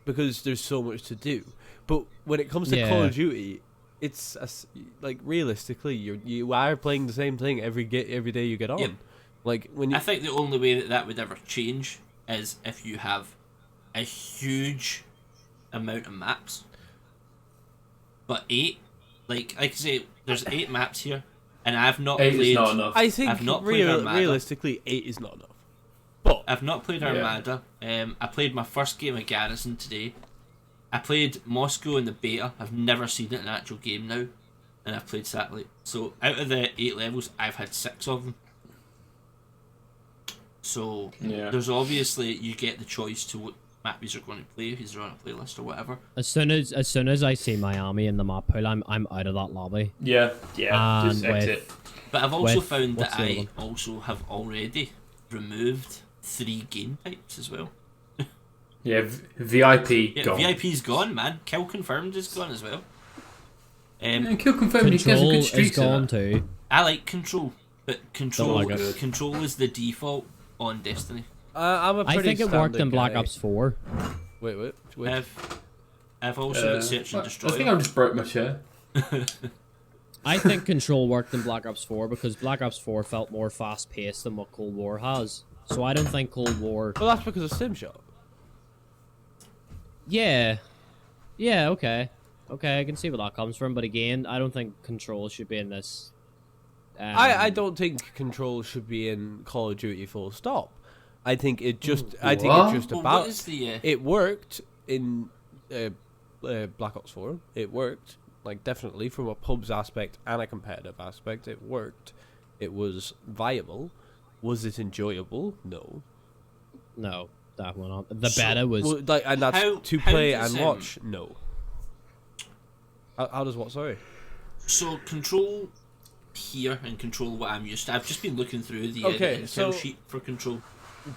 because there's so much to do. But when it comes to Call
Yeah.
of Duty, it's like realistically you are playing the same thing every day you get on.
Yep.
Like when you
I think the only way that would ever change is if you have a huge amount of maps. But 8, like I say, there's 8 maps here, and I've not
8
played.
is not enough.
I think
I've not played Armada.
realistically 8 is not enough. But
I've not played
Yeah.
Armada. I played my first game of Garrison today. I played Moscow in the beta. I've never seen it in an actual game now, and I've played Satellite. So out of the 8 levels, I've had 6 of them. So
Yeah.
there's obviously you get the choice to what map you're going to play if you're on a playlist or whatever.
As soon as I see Miami in the map pool, I'm out of that lobby.
Yeah, just
And
exit.
But I've also
With-
found that
what's the other
I
one?
also have already removed 3 game types as well.
Yeah, VIP
Yeah,
gone.
VIP's gone, man. Kill confirmed is gone as well.
And kill confirmed. You get some
Control
good
is
streaks in
gone
that.
too.
I like control, but control
like it.
control is the default on Destiny.
I'm a
I
pretty
think it worked in
standard
Black
guy.
Ops 4.
Wait.
I've also got search and
I
destroy.
think I just broke my chair.
I think Control worked in Black Ops 4 because Black Ops 4 felt more fast paced than what Cold War has. So I don't think Cold War.
Well, that's because of SimShot.
Yeah, okay, I can see where that comes from. But again, I don't think Control should be in this.
I don't think Control should be in Call of Duty full stop. I think it just
What?
Well,
about
what is the
it worked in Black Ops 4. It worked, like, definitely from a pubs aspect and a competitive aspect. It worked. It was viable. Was it enjoyable? No.
No, definitely not. The
So-
beta was.
Well, like, and that's
How-
to
how
play
does,
and watch. No. How does what? Sorry.
so control here and control what I'm used to? I've just been looking through the
Okay,
Intel
so-
sheet for control.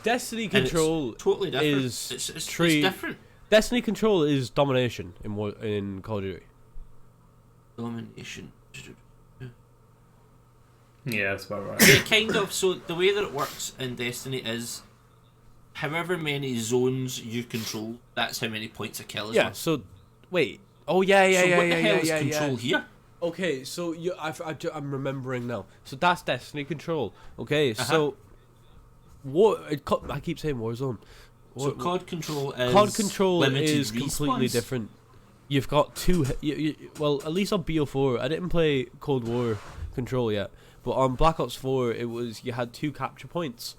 Destiny
and it's
Control
totally different.
is
It's
tree-
different.
Destiny Control is domination in Call of Duty.
Domination.
Yeah, that's about right.
Yeah, kind of. So the way that it works in Destiny is, however many zones you control, that's how many points a kill is
Yeah.
worth.
So, wait. Oh yeah.
So what the hell is control here?
Okay, so I'm remembering now. So that's Destiny Control. Okay, so I keep saying Warzone.
So COD control is
COD Control
limited
is completely
respawns.
different. you've got two. Well, at least on BO4, I didn't play Cold War Control yet, but on Black Ops 4, it was you had 2 capture points,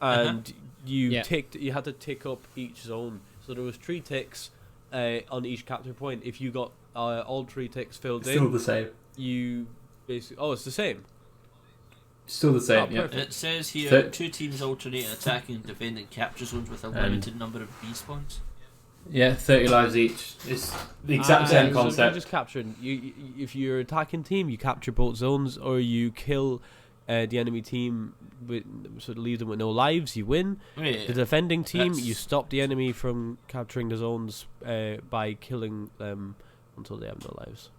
and you had to tick up each zone. So there was 3 ticks on each capture point. If you got all 3 ticks filled
Still
in,
the same.
you basically it's the same.
Still the same. Yeah.
perfect.
It says here,
So-
2 teams alternate attacking and defending capture zones with a limited number of respawns.
Yeah, 30 lives each. It's the exact
So
same
you're
concept.
just capturing. If you're attacking team, you capture both zones, or you kill the enemy team with sort of leave them with no lives. You win.
Yeah.
The defending team,
That's-
you stop the enemy from capturing the zones by killing them until they have no lives.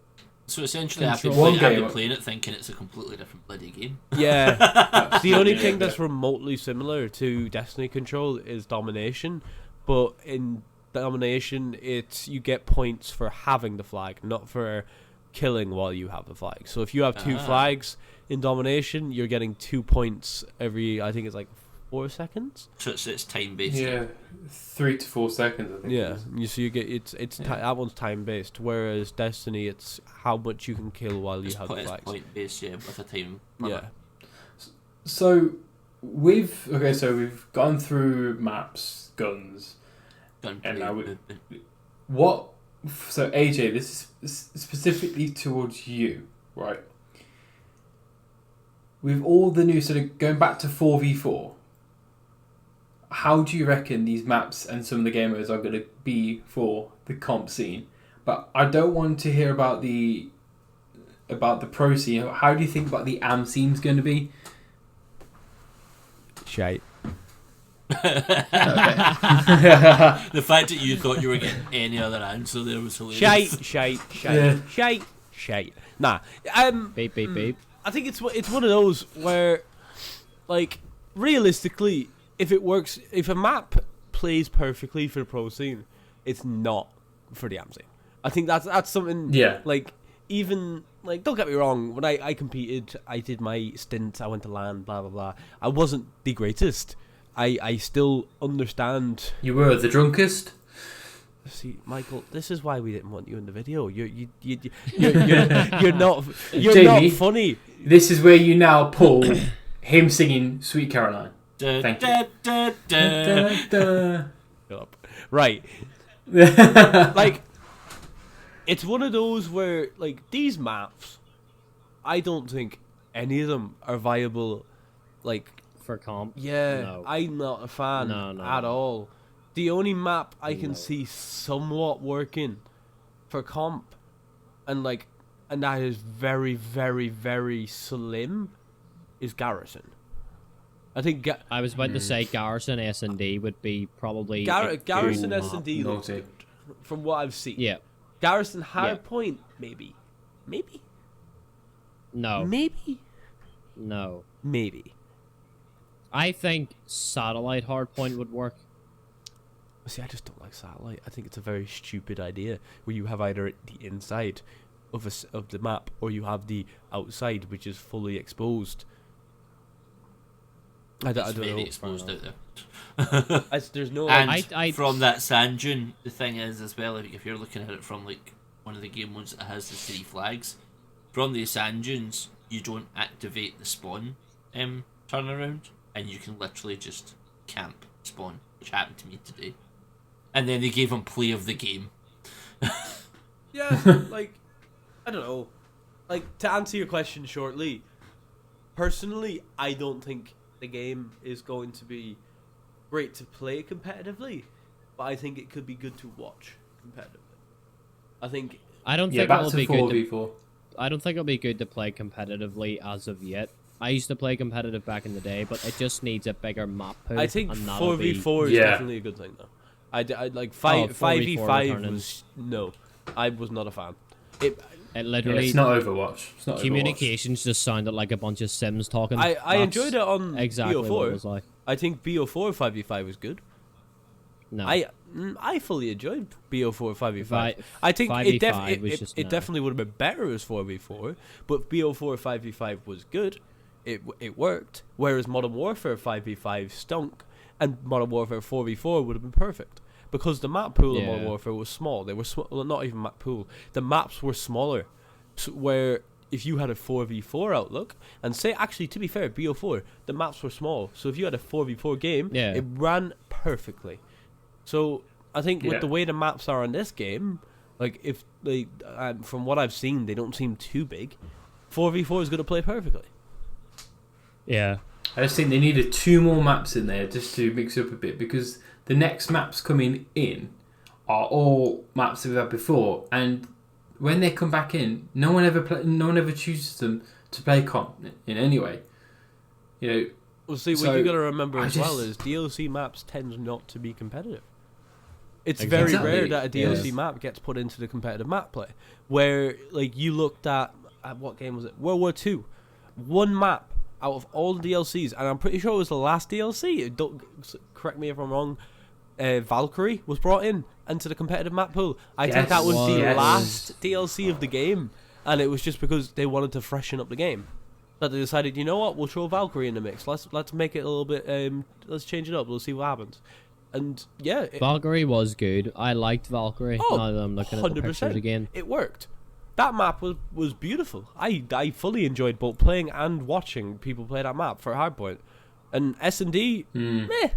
So essentially, I've been,
Control.
I've been
One game.
playing it thinking it's a completely different bloody game.
Yeah, the only
Yeah,
thing
yeah.
that's remotely similar to Destiny Control is domination, but in domination, it's you get points for having the flag, not for killing while you have the flag. So if you have 2
Ah.
flags in domination, you're getting 2 points every. I think it's like 4 seconds.
So it's time based.
Yeah, 3 to 4 seconds, I think. it
Yeah,
is.
so you get it's
Yeah.
that one's time based, whereas Destiny, it's how much you can kill while you
It's
have the
point,
flags.
point based, yeah, with a time.
Yeah.
So we've gone through maps, guns.
Gunplay,
And now we-
movement.
What? So AJ, this is specifically towards you, right? With all the new sort of going back to 4v4, how do you reckon these maps and some of the gamers are going to be for the comp scene? But I don't want to hear about the pro scene. How do you think about the AM scene's going to be?
Shite.
The fact that you thought you were getting any other answer there was hilarious.
Shite.
Yeah.
Shite. Nah.
Beep beep beep.
I think it's one of those where, like, realistically, if it works, if a map plays perfectly for the pro scene, it's not for the AM scene. I think that's something.
Yeah.
Like, even like, don't get me wrong. When I competed, I did my stint. I went to LAN. Blah blah blah. I wasn't the greatest. I still understand.
You were the drunkest.
See, Michael, this is why we didn't want you in the video. You're not
Jamie.
funny.
This is where you now pull him singing "Sweet Caroline."
Da,
Thank
da, da, da.
Shut up. Right. Like, it's one of those where, like, these maps, I don't think any of them are viable. Like,
For comp.
yeah,
No.
I'm not a fan
No.
at all. The only map I can
No.
see somewhat working for comp, and that is very, very, very slim, is Garrison. I think
I was about to say Garrison S&D would be probably
Garrison
Ooh,
S&D,
naughty.
from what I've seen.
Yeah.
Garrison Hardpoint,
Yeah.
maybe.
No.
Maybe.
I think satellite hardpoint would work.
See, I just don't like satellite. I think it's a very stupid idea where you have either the inside of of the map or you have the outside, which is fully exposed. I
It's
don't
very
know.
exposed out there.
There's no.
And
I-
from that sand dune, the thing is as well, if you're looking at it from like one of the game modes that has the 3 flags, from the sand dunes you don't activate the spawn turnaround, and you can literally just camp spawn, which happened to me today. And then they gave him play of the game.
Yeah, like, I don't know. Like, to answer your question shortly, personally, I don't think the game is going to be great to play competitively, but I think it could be good to watch competitively. I think
I don't
Yeah,
think
back
it'll
to
be good.
4v4.
I don't think it'll be good to play competitively as of yet. I used to play competitive back in the day, but it just needs a bigger map pool.
I think
and that'll be-
4v4 is
Yeah.
definitely a good thing though. I like
4v4
5v5
returning.
was no, I was not a fan. It
It
Yeah,
literally
it's not Overwatch. It's not
communications just sounded like a bunch of Sims talking.
I
That's
enjoyed it on
exactly what it
BO4.
was like.
I think BO4 5v5 was good.
No,
I fully enjoyed BO4 5v5.
Vi-
I think
5v5 was just
it
no.
definitely would have been better as 4v4, but BO4 5v5 was good. It worked. Whereas Modern Warfare 5v5 stunk, and Modern Warfare 4v4 would have been perfect. because the map pool in
Yeah.
Modern Warfare was small. They were well, not even map pool. The maps were smaller, so where if you had a 4v4 outlook, and say actually to be fair, BO4, the maps were small. So if you had a 4v4 game,
Yeah.
it ran perfectly. So I think
Yeah.
with the way the maps are in this game, like if they, from what I've seen, they don't seem too big. 4v4 is going to play perfectly.
Yeah.
I just think they needed 2 more maps in there just to mix it up a bit, because the next maps coming in are all maps that we've had before, and when they come back in, no one ever chooses them to play comp in anyway. You know,
Well, see,
So,
what you got to remember
I
as well
just-
is DLC maps tend not to be competitive. It's
Exactly.
very rare that a DLC
Yes.
map gets put into the competitive map play. Where, like, you looked at what game was it? World War II. One map out of all the DLCs, and I'm pretty sure it was the last DLC. Don't correct me if I'm wrong. Valkyrie was brought into the competitive map pool. I think that was the
Yes.
last DLC of the game, and it was just because they wanted to freshen up the game that they decided, you know what, we'll throw Valkyrie in the mix. Let's make it a little bit. Let's change it up. We'll see what happens. And yeah,
Valkyrie was good. I liked Valkyrie.
Oh,
Now that I'm looking at the
100%.
pictures again.
It worked. That map was beautiful. I fully enjoyed both playing and watching people play that map for Hardpoint. And S&D, meh, it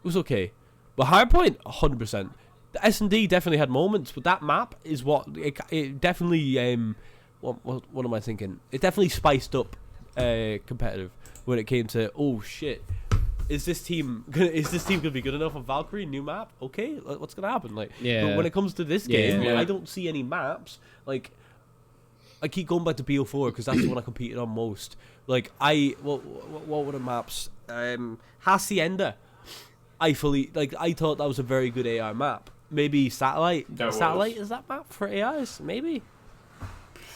was okay. But Hardpoint, 100%. The S&D definitely had moments, but that map is what it definitely. What am I thinking? It definitely spiced up competitive when it came to, oh shit, is this team gonna be good enough on Valkyrie? New map, okay, what's gonna happen? Like,
Yeah.
but when it comes to this
Yeah.
game,
Yeah.
I don't see any maps. Like, I keep going back to BO4 because that's the one I competed on most. Like, what were the maps? Hacienda. I thought that was a very good AI map. Maybe Satellite.
That
Satellite
was.
is that map for AIs? Maybe.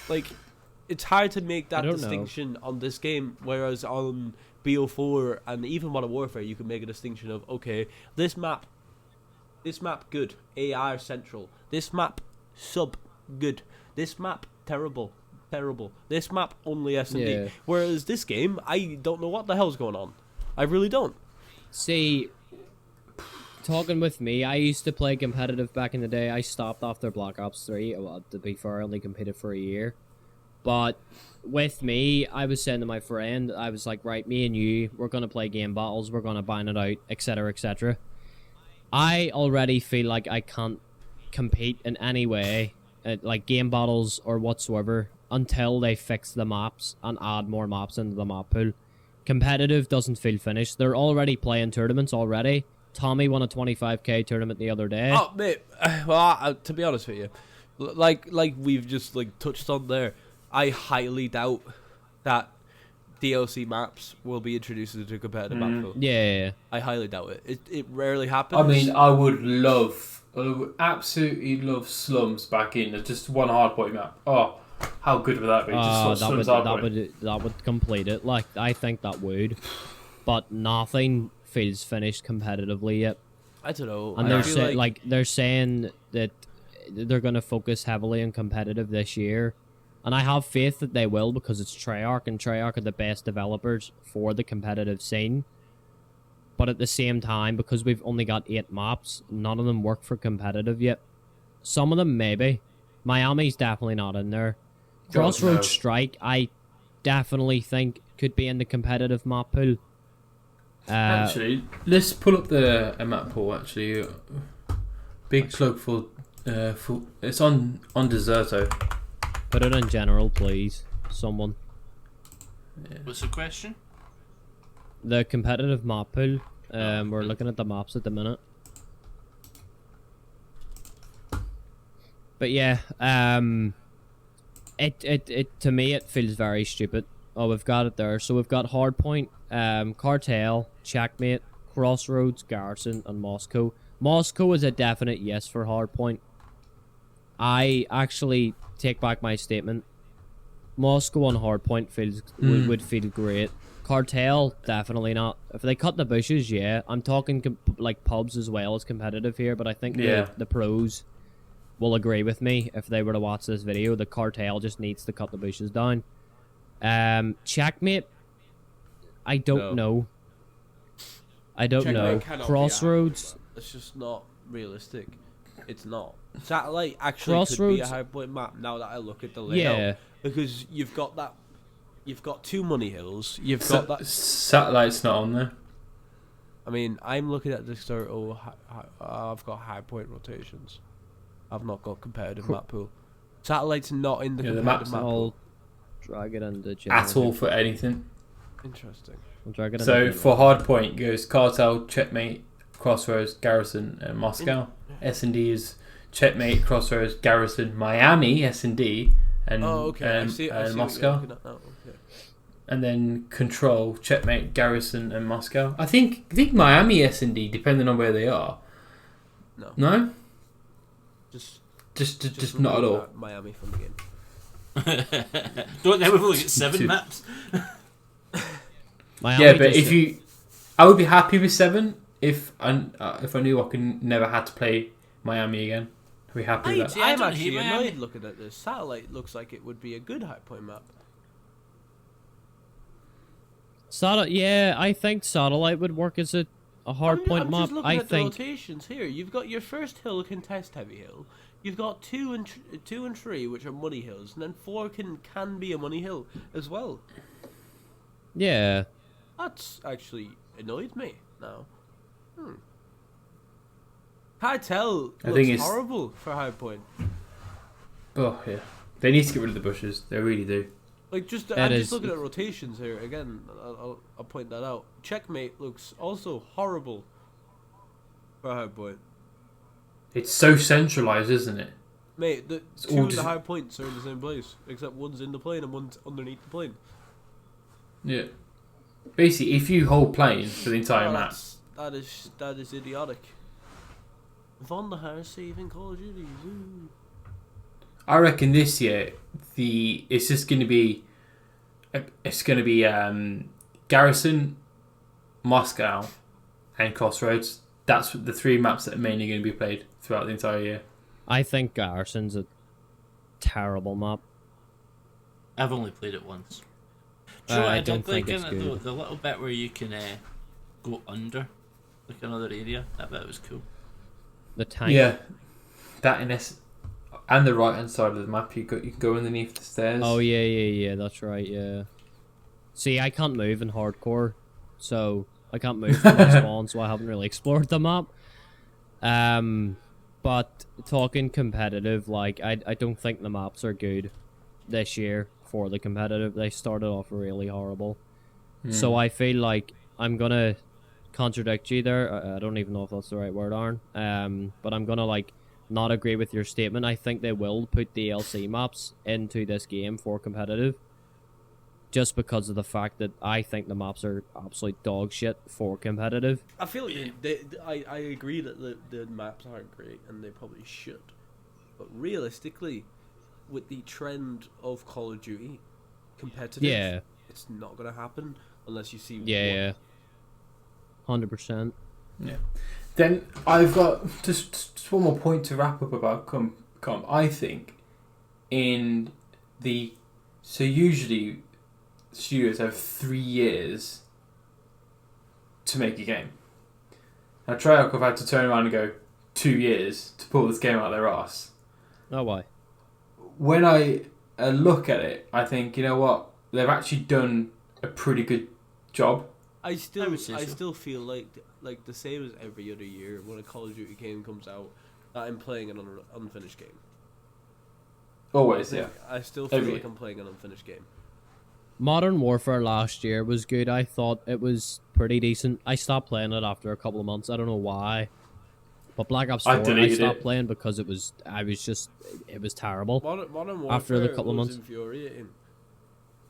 Like, it's hard to make that
I don't know.
distinction on this game, whereas on BO4 and even Modern Warfare, you can make a distinction of, okay, this map good, AI central. This map sub good. This map terrible. This map only S&D.
Yeah.
Whereas this game, I don't know what the hell's going on. I really don't.
See, talking with me, I used to play competitive back in the day. I stopped after Black Ops 3. Well, to be fair, I only competed for a year. But with me, I was saying to my friend, I was like, right, me and you, we're going to play game battles, we're going to ban it out, etc., etc. I already feel like I can't compete in any way, like game battles or whatsoever, until they fix the maps and add more maps into the map pool. Competitive doesn't feel finished. They're already playing tournaments already. Tommy won a 25k tournament the other day.
Oh, mate. Well, to be honest with you, like we've just touched on there, I highly doubt that DLC maps will be introduced into a competitive map pool.
Yeah.
I highly doubt it. It rarely happens.
I mean, I would absolutely love Slums back in as just one hardpoint map. Oh, how good would that be? Just
that would
Slums hardpoint.
that would complete it. Like, I think that would, but nothing feels finished competitively yet.
I don't know.
And
I
they're
feel
they're saying that they're going to focus heavily on competitive this year, and I have faith that they will, because it's Treyarch, and Treyarch are the best developers for the competitive scene. But at the same time, because we've only got 8 maps, none of them work for competitive yet. Some of them maybe. Miami's definitely not in there.
God,
Crossroads
no.
Strike, I definitely think could be in the competitive map pool.
Actually, let's pull up the map pool. Actually, big plug for it's on Deserto.
Put it in general, please. Someone.
What's the question?
The competitive map pool. We're looking at the maps at the minute. But yeah, it to me it feels very stupid. Oh, we've got it there. So we've got Hardpoint, Cartel, Checkmate, Crossroads, Garrison, and Moscow. Moscow is a definite yes for Hardpoint. I actually take back my statement. Moscow on Hardpoint would feel great. Cartel, definitely not. If they cut the bushes, yeah. I'm talking like pubs as well as competitive here, but I think the pros will agree with me if they were to watch this video. The Cartel just needs to cut the bushes down. Checkmate, I don't know. I don't know.
Checkmate cannot be
Crossroads,
accurate, but it's just not. realistic. It's not. Satellite actually could be a
Crossroads-
high point map now that I look at the layout.
Yeah.
Because you've got two money hills. You've got that.
Satellite's not on there.
I mean, I'm looking at this sort of. I've got high point rotations. I've not got competitive map pool. Satellite's not in the
Yeah, the
competitive
map's
map
I'll
pool.
drag it into
At all for anything.
Interesting.
I'll drag it
So
into
for hardpoint goes Cartel, Checkmate, Crossroads, Garrison, and Moscow. S&D is Checkmate, Crossroads, Garrison, Miami, S&D, and
Oh, okay. I see what you're
Moscow.
looking at now. Okay.
And then Control, Checkmate, Garrison, and Moscow. I think Miami S&D, depending on where they are.
No.
No?
Just
Just not at all.
remove Miami from the game.
Don't. Now we've only got 7 maps.
Miami
Yeah, but
just-
I would be happy with 7 if I knew I could never had to play Miami again. I'd be happy with that.
See, I
I'm
don't
actually
hate Miami.
annoyed looking at this. Satellite looks like it would be a good high point map.
Yeah, I think satellite would work as a hard point
I'm
map.
just looking
I
at the
think
rotations here. You've got your first hill contest heavy hill. You've got 2 and 3, which are money hills, and then 4 can be a money hill as well.
yeah.
That's actually annoyed me now. Cartel
I think
looks
it's-
horrible for high point.
Oh, yeah. They need to get rid of the bushes. They really do.
Like I'm
That
just
is-
looking at rotations here again. I'll point that out. Checkmate looks also horrible for high point.
It's so centralized, isn't it?
Mate, the
It's
2
all
of the
just-
high points are in the same place, except one's in the plane and one's underneath the plane.
Yeah. Basically, if you hold plane for the entire map,
That is idiotic. Von der Haar saving Call of Duty. Woo.
I reckon this year it's just going to be Garrison, Moscow, and Crossroads. That's the 3 maps that are mainly going to be played throughout the entire year.
I think Garrison's a terrible map.
I've only played it once. Do you know what
I
I
don't
did like
think
in
it's
it though?
good.
The little bit where you can go under, like another area. That bit was cool.
The tank.
Yeah, that and the right hand side of the map, you can go underneath the stairs.
Oh yeah. That's right. Yeah. See, I can't move in hardcore, so I can't move from my spawn, so I haven't really explored the map. But talking competitive, like I don't think the maps are good this year for the competitive. They started off really horrible. So I feel like I'm gonna contradict you there. I don't even know if that's the right word, Aaron. But I'm gonna like not agree with your statement. I think they will put DLC maps into this game for competitive, just because of the fact that I think the maps are absolute dog shit for competitive.
I feel like I agree that the maps aren't great and they probably should, but realistically, with the trend of Call of Duty competitive,
Yeah.
it's not gonna happen unless you see
Yeah, 100%.
Yeah. Then I've got just one more point to wrap up about comp. I think so usually studios have 3 years to make a game. Now Treyarch have had to turn around and go 2 years to pull this game out of their arse.
Oh, why?
When
I look at it, I think, you know what, they've actually done a pretty good job.
I
would say so.
still feel like the same as every other year when a Call of Duty game comes out, that I'm playing an unfinished game.
Always, yeah.
I still feel
Every
like
year.
I'm playing an unfinished game.
Modern Warfare last year was good. I thought it was pretty decent. I stopped playing it after a couple of months. I don't know why. But Black Ops 4, I
deleted
stopped
it.
playing because it was terrible.
Modern Warfare
After the couple of
was
months.
infuriating.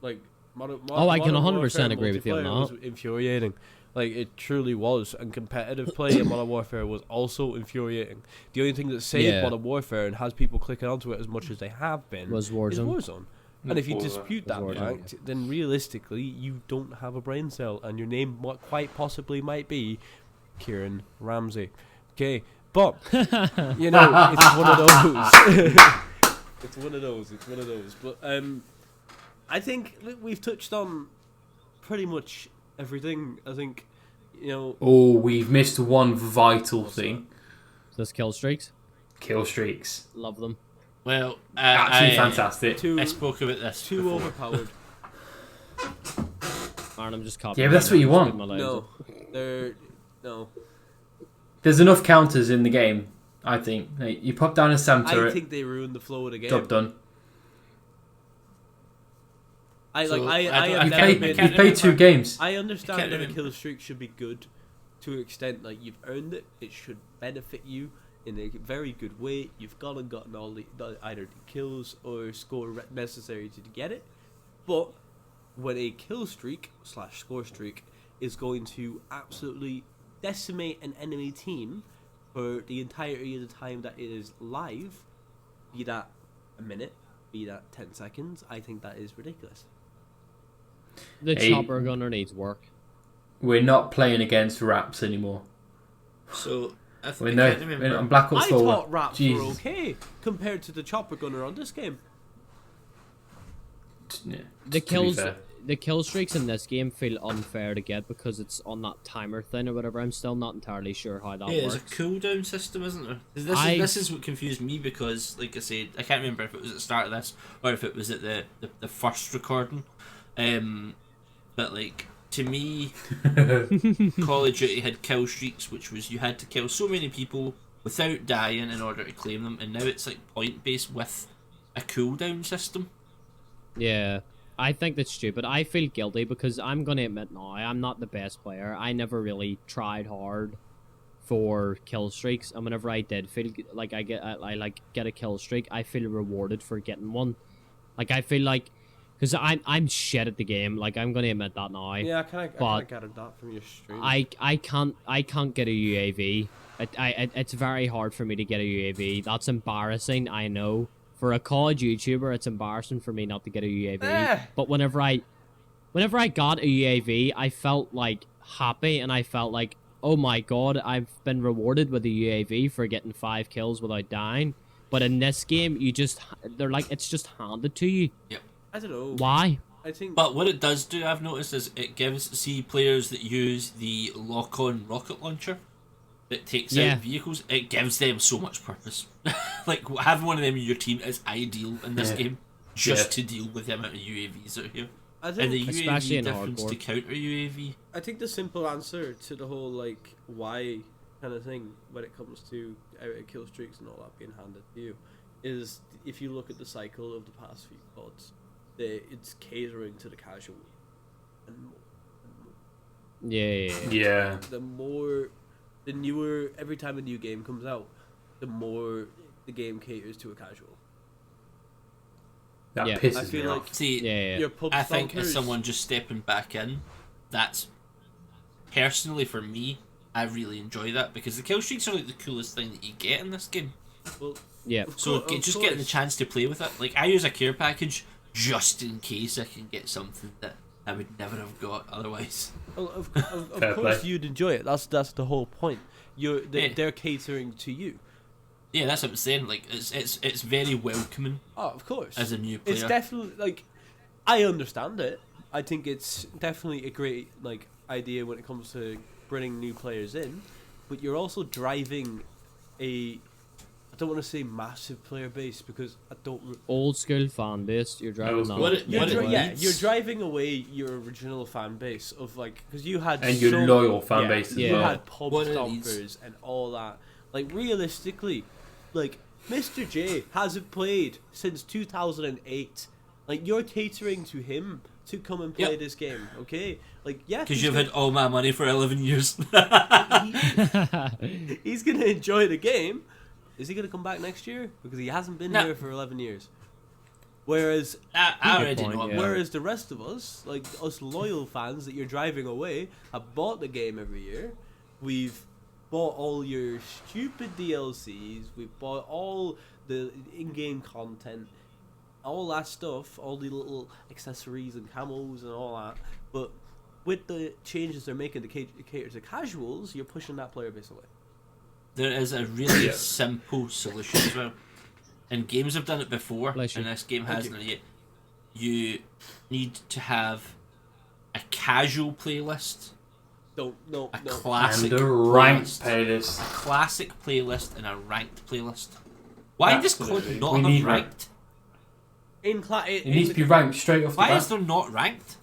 Like
I can
Modern
100%
Warfare
agree with you on
multiplayer
that.
was infuriating. Like it truly was, and competitive play in Modern Warfare was also infuriating. The only thing that saved
Yeah.
Modern Warfare and has people clicking onto it as much as they have been
Was
is
Warzone.
Warzone. And if you
Warzone.
dispute that
Was Warzone.
fact, then realistically you don't have a brain cell, and your name quite possibly might be Kieran Ramsey. Okay, but you know it's one of those. It's one of those. But I think we've touched on pretty much everything. I think, you know,
Oh, we've missed one vital thing.
This kill streaks.
Kill streaks.
Love them.
Well,
Absolutely fantastic.
Too
I spoke about this.
too
before.
overpowered.
Aaron, I'm just copying.
Yeah, but that's what you want.
No, they're no.
There's enough counters in the game, I think. Like, you pop down a Sam
I
turret,
think they ruined the flow of the game.
job done.
I
So,
like.
I
I
don't-
have
I
You've
never
can't-
played,
been.
you've played 2 games.
I understand
can't
that a
remember.
kill streak should be good to an extent. Like you've earned it. It should benefit you in a very good way. You've gone and gotten all the either the kills or score necessary to get it. But when a kill streak / score streak is going to absolutely decimate an enemy team for the entirety of the time that it is live, be that a minute, be that 10 seconds, I think that is ridiculous.
The
Hey.
chopper gunner needs work.
We're not playing against Raps anymore.
So I
We're
can't
no,
remember.
on Black Ops
I
4.
thought raps were
Jesus.
okay compared to the chopper gunner on this game.
Yeah,
The
to be
kills,
fair.
the kill streaks in this game feel unfair to get because it's on that timer thing or whatever. I'm still not entirely sure how that
Yeah, there's a
works.
cooldown system, isn't there? This is what confused me because, like I said, I can't remember if it was at the start of this or if it was at the first recording. But like to me, Call of Duty had kill streaks, which was you had to kill so many people without dying in order to claim them, and now it's like point based with a cooldown system.
Yeah, I think that's stupid. I feel guilty because I'm gonna admit now I'm not the best player. I never really tried hard for kill streaks, and whenever I did feel like I get a kill streak, I feel rewarded for getting one. Like I feel like because I'm shit at the game. Like I'm gonna admit that now.
Yeah, I kind
But-
of gathered that from your stream.
I can't get a UAV. It's very hard for me to get a UAV. That's embarrassing. I know. For a COD YouTuber, it's embarrassing for me not to get a UAV. But whenever I got a UAV, I felt like happy and I felt like, oh my god, I've been rewarded with a UAV for getting 5 kills without dying. But in this game, they're like it's just handed to you.
I don't know.
Why?
I think.
But what it does do, I've noticed, is it gives players that use the lock-on rocket launcher that takes
Yeah.
out vehicles. It gives them so much purpose. Like having one of them in your team is ideal in this
Yeah.
game, just
Yeah.
to deal with the amount of UAVs out here.
I
And
think.
the
Especially
UAV
in
difference to
hardcore.
counter UAV.
I think the simple answer to the whole like why kind of thing when it comes to kill streaks and all that being handed to you is if you look at the cycle of the past few CODs, it's catering to the casual. And
Yeah.
Yeah.
the newer, every time a new game comes out, the more the game caters to a casual.
That
Yeah.
pisses
I
me
feel
off.
like
See,
Yeah.
your pub
I think as
stompers-
someone just stepping back in, that's personally for me, I really enjoy that because the kill streaks are like the coolest thing that you get in this game.
Well,
Yeah.
So
of
just getting the
course.
chance to play with it, like I use a care package just in case I can get something that I would never have got otherwise.
Well, of
Fair
course
play.
you'd enjoy it. That's the whole point.
Yeah.
They're catering to you.
Yeah, that's what I'm saying. Like it's very welcoming
Oh, of course.
as a new player.
It's definitely like I understand it. I think it's definitely a great like idea when it comes to bringing new players in, but you're also driving a I don't want to say massive player base because I don't.
Old school fan base. You're driving
Old
that.
school.
What it-
You're
what it
yeah,
needs-
you're driving away your original fan base of like because you had
And your
so-
loyal fan
yeah,
base as
You
well.
had pub
What it
stompers
needs-
and all that. Like realistically, like Mr. J hasn't played since 2008. Like you're catering to him to come and play
Yep.
this game, okay? Like yeah,
Because
he's
you've
gonna-
had all my money for 11 years.
he's gonna enjoy the game. Is he gonna come back next year? Because he hasn't been
No.
here for 11 years. Whereas
I already
point,
know I'm
yeah.
Whereas the rest of us, like us loyal fans that you're driving away, have bought the game every year. We've bought all your stupid DLCs. We've bought all the in-game content, all that stuff, all the little accessories and camos and all that. But with the changes they're making to cater to casuals, you're pushing that player base away.
There is a really simple solution as well. And games have done it before,
Bless you.
and this game
Thank
hasn't yet. You need to have a casual playlist
No.
A classic
And a ranked
playlist.
playlist.
A classic playlist and a ranked playlist. Why does COD
Absolutely.
not
We
have
need
ranked?
It needs to be ranked straight off the
Why
bat.
is there not ranked?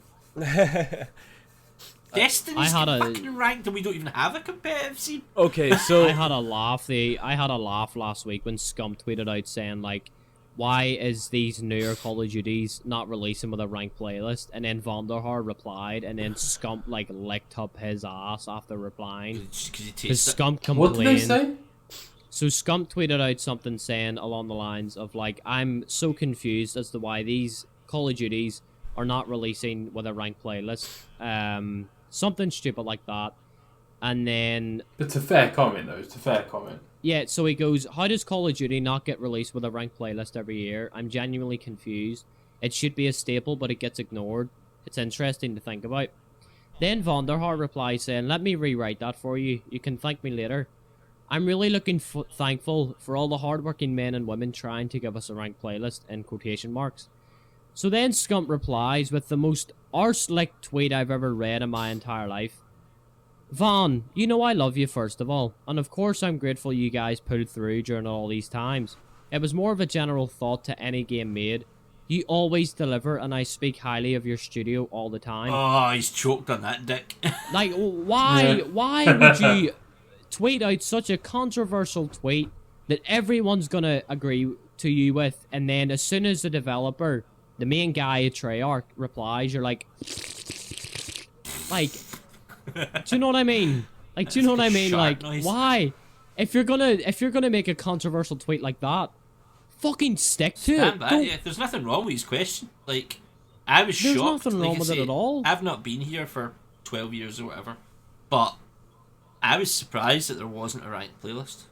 Destiny's
I had a-
fucking ranked and we don't even have a competitive scene.
Okay, so
I had a laugh. I had a laugh last week when Scum tweeted out saying like, "Why is these newer Call of Duties not releasing with a ranked playlist?" And then Vonderhaar replied, and then Scum like licked up his ass after replying.
Just because you
Because
taste it.
Scum
What did they
complained.
say?
So Scump tweeted out something saying along the lines of like, "I'm so confused as to why these Call of Duties are not releasing with a ranked playlist." Something stupid like that. And then
But it's a fair comment, though. It's a fair comment.
yeah, so he goes, "How does Call of Duty not get released with a ranked playlist every year? I'm genuinely confused. It should be a staple, but it gets ignored. It's interesting to think about." Then Vonderhaar replies saying, "Let me rewrite that for you. You can thank me later. I'm really looking thankful for all the hardworking men and women trying to give us a ranked playlist," in quotation marks. So then Scump replies with the most arse-lick tweet I've ever read in my entire life. "Vaughn, you know I love you first of all, and of course I'm grateful you guys pulled through during all these times. It was more of a general thought to any game made. You always deliver, and I speak highly of your studio all the time."
Oh, he's choked on that dick.
Like, why would you tweet out such a controversial tweet that everyone's gonna agree to you with, and then as soon as the developer, the main guy, Treyarch, replies, you're like, do you know what I mean? Like, do you know what I mean?
sharp
Like,
noise.
why? If you're gonna make a controversial tweet like that, fucking stick to
Stand
it.
by,
Don't-
yeah, there's nothing wrong with his question. Like, I was
There's
shocked.
nothing
like
wrong
I
with it
say,
at all.
I've not been here for 12 years or whatever, but I was surprised that there wasn't a ranked playlist.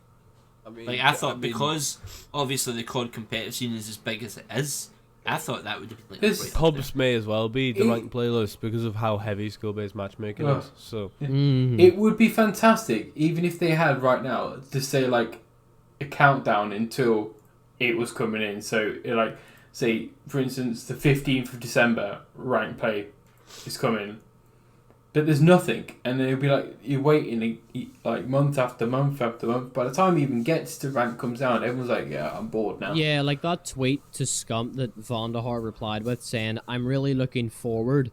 I mean,
Like, I thought because obviously the COD competitive scene is as big as it is, I thought that would have been like
This-
right up there.
pubs may as well be the
It-
ranked playlist because of how heavy skill-based matchmaking
Oh.
is. So
It would be fantastic, even if they had right now, to say like a countdown until it was coming in. So, like, say, for instance, the 15th of December, rank play is coming. But there's nothing, and then it'll be like you're waiting like month after month after month. By the time it even gets to rank comes down, everyone's like, "Yeah, I'm bored now."
Yeah, like that tweet to Scump that Vonderhaar replied with saying, "I'm really looking forward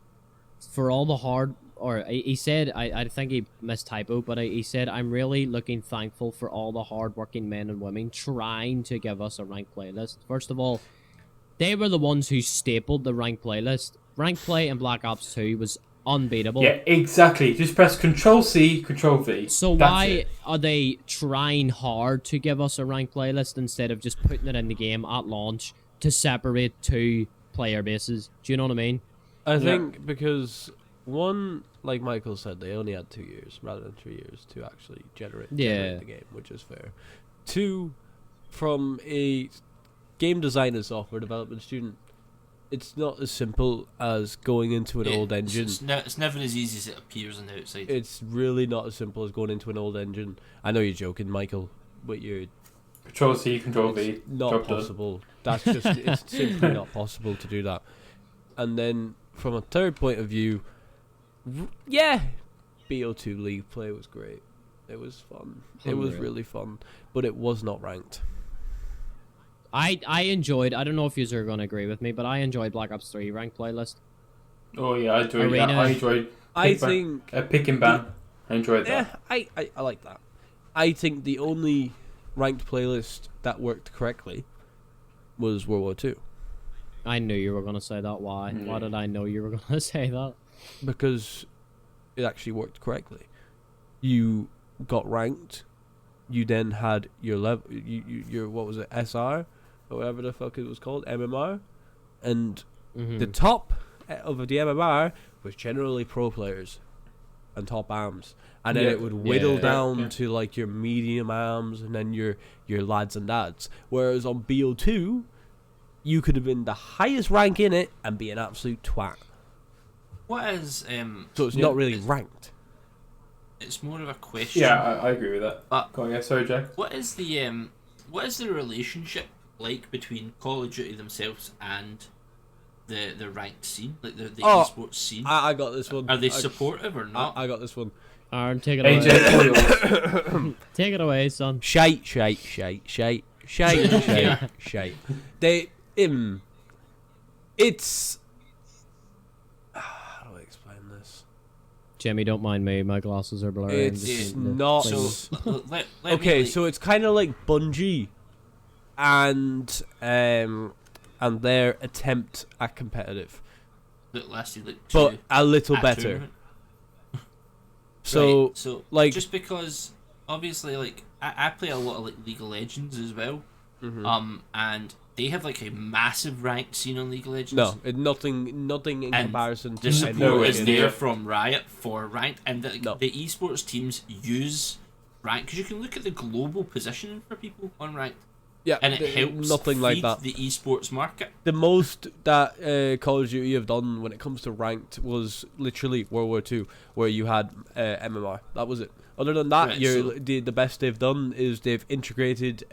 for all the hard," or he said, I think he mistypo, but he said, "I'm really looking thankful for all the hardworking men and women trying to give us a ranked playlist." First of all, they were the ones who stapled the ranked playlist. Ranked play in Black Ops 2 was unbeatable.
Yeah, exactly. Just press Control C, Control V.
So
That's
why
it.
are they trying hard to give us a ranked playlist instead of just putting it in the game at launch to separate two player bases? Do you know what I mean?
I
Yeah.
think because one, like Michael said, they only had 2 years rather than 3 years to actually generate
Yeah.
the game, which is fair. Two, from a game designer, software development student, it's not as simple as going into an
Yeah,
old
it's-
engine.
It's never as easy as it appears on the outside.
It's really not as simple as going into an old engine. I know you're joking, Michael, but you're
Control C, Control V.
it's not
job done.
possible. That's just it's simply not possible to do that. And then from a third point of view, yeah, BO2 League play was great. It was fun. It was
Unreal.
really fun, but it was not ranked.
I enjoyed, I don't know if you are going to agree with me, but I enjoyed Black Ops 3 ranked playlist.
Oh yeah, I enjoyed that.
Arena.
I enjoyed.
I
Pick ban-
think
pick and ban. I enjoyed
yeah,
that.
I like that. I think the only ranked playlist that worked correctly was World War Two.
I knew you were going to say that. Why? Why did I know you were going to say that?
Because it actually worked correctly. You got ranked. You then had your level. Your what was it? SR or whatever the fuck it was called, MMR, and the top of the MMR was generally pro players and top arms, and then
Yeah.
it would whittle
Yeah.
down
Yeah.
to like your medium arms and then your lads and dads. Whereas on BO2, you could have been the highest rank in it and be an absolute twat.
What is
So it's
Yeah.
not really ranked.
it's more of a question.
Yeah, I agree with that.
But
Go on, yeah, sorry, Jack.
what is the relationship like between Call of Duty themselves and the ranked scene, like the
Oh,
esports scene?
I got this one.
Are they
I-
supportive or not?
I got this one.
Aaron, take it away.
AJ, all yours.
Take it away, son.
Shite. They it's how do I explain this?
Jimmy, don't mind me. My glasses are blurry. I'm
It's
just-
not.
So let
Okay,
me, like,
so it's kind of like Bungie, and their attempt at competitive,
that lasted like
but
two
a little
at
better.
tournament.
So
Right, so
like-
just because obviously like I play a lot of like League of Legends as well,
Mhm.
and they have like a massive ranked scene on League of Legends.
no, nothing in
And
comparison to
the support
No,
is
it
there
is.
from Riot for ranked, and
No.
the esports teams use ranked because you can look at the global positioning for people on ranked,
Yeah,
and it helps
nothing like
feed
that.
the esports market.
The most that Call of Duty have done when it comes to ranked was literally World War II, where you had MMR. That was it. Other than that,
Right,
you're,
so-
the best they've done is they've integrated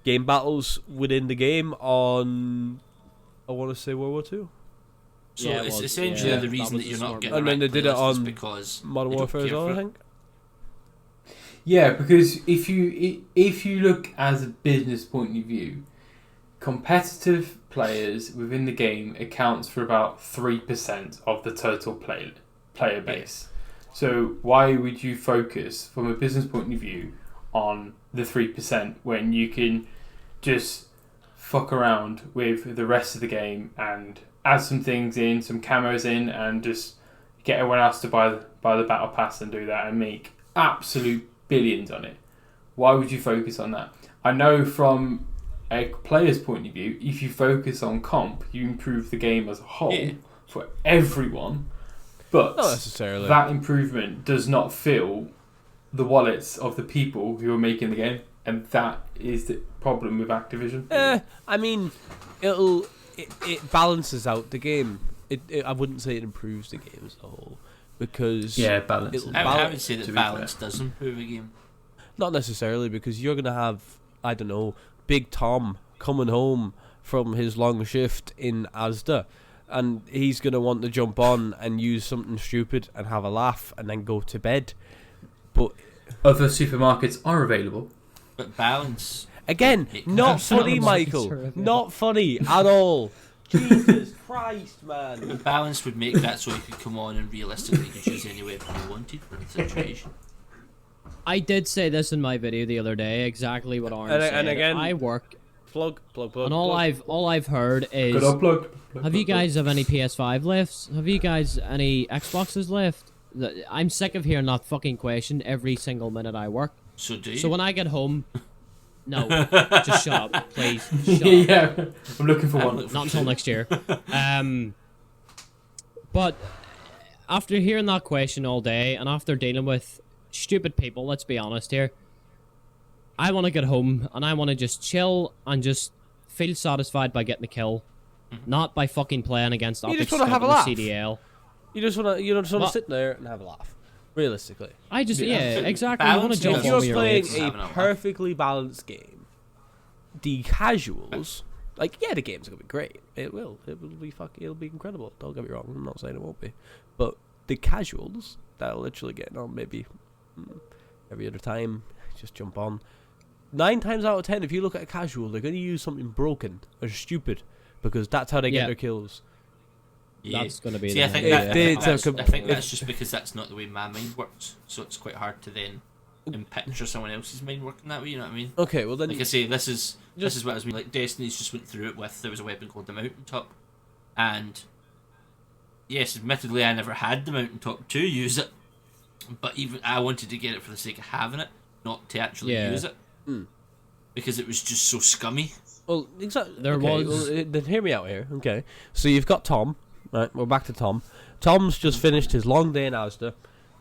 game battles within the game on, I want to say World War II.
So
Yeah, it
it's
was,
essentially
yeah.
the
That
reason
was
that
a
you're not
smart
getting.
And then
ranked
they did it
playlists is
on
because
Modern
they don't
Warfare as
care
well,
for
I
it.
think.
Yeah, because if you look as a business point of view, competitive players within the game accounts for about 3% of the total player base. So why would you focus from a business point of view on the 3% when you can just fuck around with the rest of the game and add some things in, some camos in, and just get everyone else to buy the battle pass and do that and make absolute billions on it? Why would you focus on that? I know from a player's point of view, if you focus on comp, you improve the game as a whole
Yeah.
for everyone, but
Not necessarily.
that improvement does not fill the wallets of the people who are making the game, and that is the problem with Activision.
I mean, it balances out the game. I wouldn't say it improves the game as a whole, because
balance.
it'll-
I would say
To
that
be
balance does improve a game.
not necessarily, because you're gonna have, I don't know, Big Tom coming home from his long shift in Asda, and he's gonna want to jump on and use something stupid and have a laugh and then go to bed. But
Other supermarkets are available.
But balance.
again,
It-
not
it's
funny,
not-
Michael. Not funny at all. Jesus Christ, man.
But balance would make that so you could come on and realistically you could choose any weapon you wanted for the situation.
I did say this in my video the other day, exactly what Aaron
And-
said.
and again-
I work,
Plug.
and all
plug.
I've heard is,
Good upload.
have you guys have any PS5 lifts? Have you guys any Xboxes left? I'm sick of hearing that fucking question every single minute I work.
So do you?
So when I get home, no, just shut up, please. Shut up.
Yeah, I'm looking for
I'm
one.
looking for
Not until next year. But after hearing that question all day and after dealing with stupid people, let's be honest here, I want to get home and I want to just chill and just feel satisfied by getting a kill, not by fucking playing against
You
Optic
just wanna have a
Scum
laugh.
in the CDL.
You just wanna
What?
sit there and have a laugh. Realistically.
I just,
Yeah.
yeah, exactly. You want
Balance
to jump
is-
If
over
you're
your
playing
mates.
a
Having a laugh.
perfectly balanced game, the casuals, like, yeah, the game's gonna be great. It will be it'll be incredible. Don't get me wrong. I'm not saying it won't be, but the casuals that are literally getting on maybe every other time, just jump on. 9 times out of 10, if you look at a casual, they're gonna use something broken or stupid because that's how they get
Yeah.
their kills.
Yeah.
That's going to be
See,
the
I think,
thing.
that, I, think
It's
that's,
a
I think
if-
that's just because that's not the way my mind works. So it's quite hard to then picture someone else's mind working that way. You know what I mean?
Okay, well then,
Like I say, this is what I was mean. Like Destiny's just went through it with there was a weapon called the Mountaintop, and yes, admittedly, I never had the Mountaintop to use it, but even I wanted to get it for the sake of having it, not to actually
Yeah.
use it, because it was just so scummy.
well, exactly.
There
okay,
was-
well, then hear me out here. Okay, so you've got Tom. Right, we're back to Tom. Tom's just finished his long day in Asda.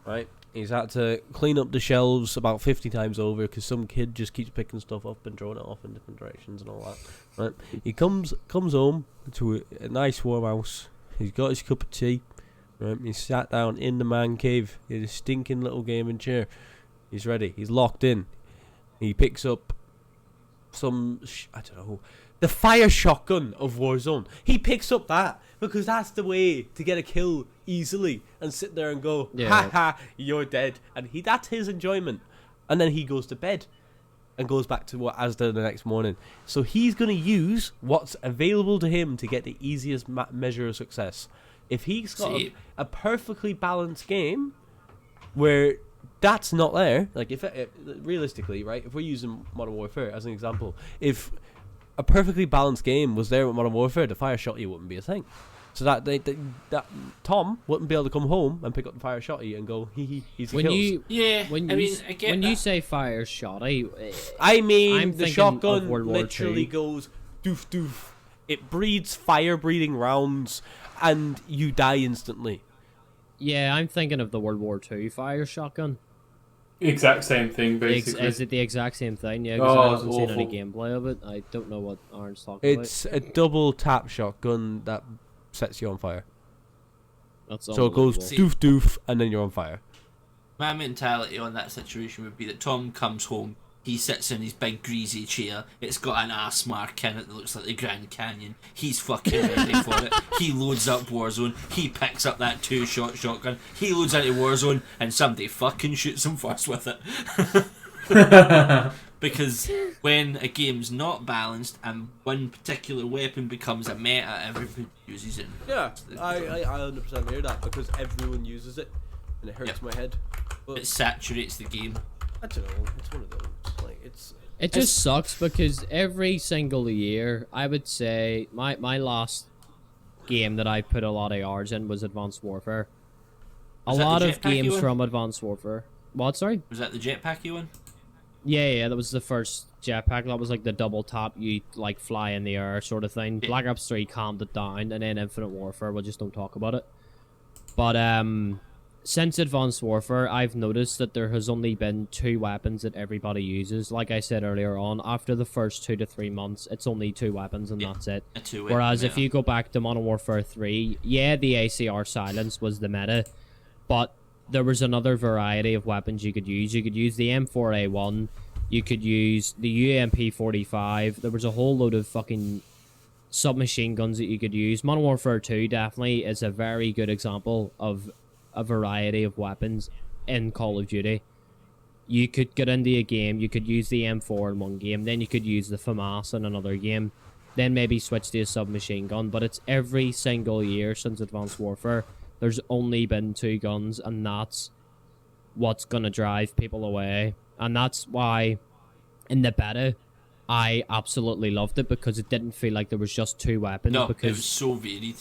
Right, he's had to clean up the shelves about 50 times over because some kid just keeps picking stuff up and throwing it off in different directions and all that. Right, he comes home to a nice warm house. He's got his cup of tea. Right, he's sat down in the man cave in his stinking little gaming chair. He's ready. He's locked in. He picks up some I don't know, The fire shotgun of Warzone. He picks up that because that's the way to get a kill easily and sit there and go, ha ha, you're dead. And that's his enjoyment. And then he goes to bed and goes back to what Asda the next morning. So he's going to use what's available to him to get the easiest measure of success. If he's got a perfectly balanced game where that's not there, like if realistically, right, if we're using Modern Warfare as an example, if a perfectly balanced game was there with Modern Warfare, the fire shotty wouldn't be a thing. So that Tom wouldn't be able to come home and pick up the fire shotty and go, he's
when
kills.
When you say fire shotty,
I mean
I'm
the
thinking
shotgun
of World War
literally
II.
goes doof doof. It breeds fire breathing rounds and you die instantly.
Yeah, I'm thinking of the World War II fire shotgun.
Exact same thing, basically.
Is it the exact same thing? Yeah, because I
it's
haven't seen any
awful.
gameplay of it. I don't know what Aaron's talking
It's a double tap shotgun that sets you on fire.
about. That's
So it goes
unbelievable.
doof doof and then you're on fire.
My mentality on that situation would be that Tom comes home, he sits in his big greasy chair, it's got an ass mark in it that looks like the Grand Canyon, he's fucking ready for it, he loads up Warzone, he picks up that 2-shot shotgun, he loads into Warzone, and somebody fucking shoots him first with it. Because when a game's not balanced and one particular weapon becomes a meta, everybody uses it.
Yeah, I 100% hear that because everyone uses it and it hurts my head. But
It saturates the game.
I don't know, it's one of those. Like
It just sucks because every single year, I would say my last game that I put a lot of hours in was Advanced Warfare. A
Was that
lot
the
of
jetpacky
games
one?
from Advanced Warfare. What? Sorry.
Was that the jetpacky one?
Yeah, that was the first jetpack. That was like the double tap, you like fly in the air sort of thing.
Yeah.
Black Ops 3 calmed it down, and then Infinite Warfare, we just don't talk about it. But since Advanced Warfare, I've noticed that there has only been 2 weapons that everybody uses. Like I said earlier on, after the first 2 to 3 months, it's only 2 weapons and that's it.
A two-way
Whereas if
meta.
you go back to Modern Warfare 3, yeah, the ACR silence was the meta, but there was another variety of weapons you could use. You could use the M4A1, you could use the UMP45, there was a whole load of fucking submachine guns that you could use. Modern Warfare 2 definitely is a very good example of a variety of weapons in Call of Duty. You could get into a game, you could use the M4 in one game, then you could use the FAMAS in another game, then maybe switch to a submachine gun, but it's every single year since Advanced Warfare, there's only been 2 guns, and that's what's gonna drive people away. And that's why, in the beta, I absolutely loved it, because it didn't feel like there was just 2 weapons,
No,
because
it was so varied.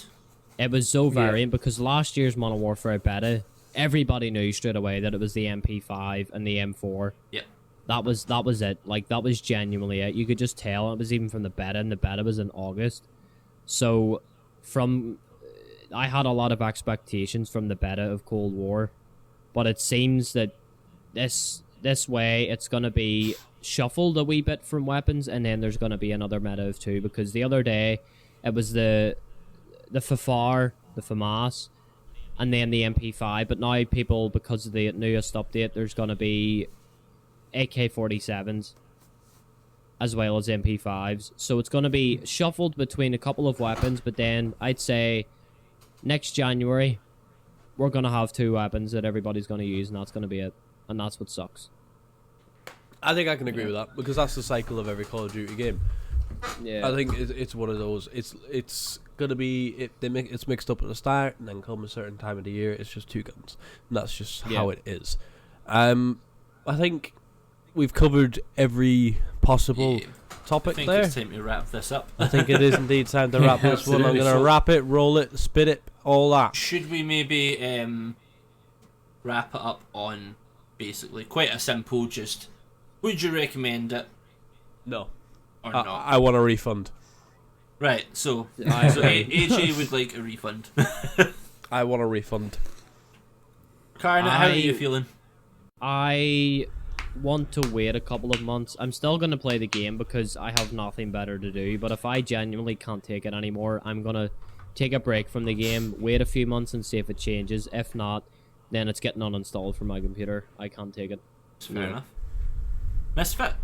it was so variant, because last year's Modern Warfare beta, everybody knew straight away that it was the MP5 and the M4.
Yeah.
That was it. Like, that was genuinely it. You could just tell. It was even from the beta, and the beta was in August. So, I had a lot of expectations from the beta of Cold War, but it seems that this way it's going to be shuffled a wee bit from weapons, and then there's going to be another meta of 2, because the other day it was the FAFAR, the FAMAS, and then the MP5, but now people, because of the newest update, there's going to be AK-47s as well as MP5s. So it's going to be shuffled between a couple of weapons, but then I'd say next January we're going to have 2 weapons that everybody's going to use, and that's going to be it. And that's what sucks.
I think I can agree with that because that's the cycle of every Call of Duty game.
Yeah.
I think it's one of those. It's gonna be it's mixed up at the start, and then come a certain time of the year, it's just 2 guns, and that's just how it is. I think we've covered every possible
Yeah, I
topic
think
there.
it's time to wrap this up.
I think it is indeed time to wrap this one. I'm
Absolutely.
gonna wrap it, roll it, spit it, all that.
Should we maybe wrap it up on basically quite a simple just, would you recommend it
No,
or not?
I want a refund.
Right, so
I
AJ would like a refund.
I want a refund.
Karna, how are you feeling?
I want to wait a couple of months. I'm still going to play the game because I have nothing better to do, but if I genuinely can't take it anymore, I'm going to take a break from the game, wait a few months and see if it changes. If not, then it's getting uninstalled from my computer. I can't take it.
Fair enough. Misfit?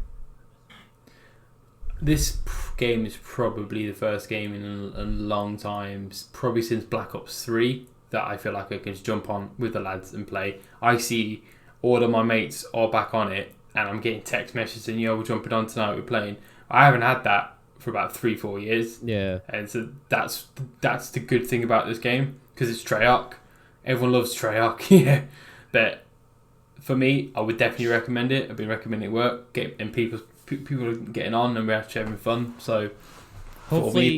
This game is probably the first game in a long time, probably since Black Ops 3, that I feel like I can just jump on with the lads and play. I see all of my mates are back on it, and I'm getting text messages saying, "Yo, we're jumping on tonight, we're playing." I haven't had that for about 3-4 years.
Yeah.
And so that's the good thing about this game, because it's Treyarch. Everyone loves Treyarch, yeah. But for me, I would definitely recommend it. I've been recommending it work, and people are getting on, and we're actually having fun. So
Hopefully,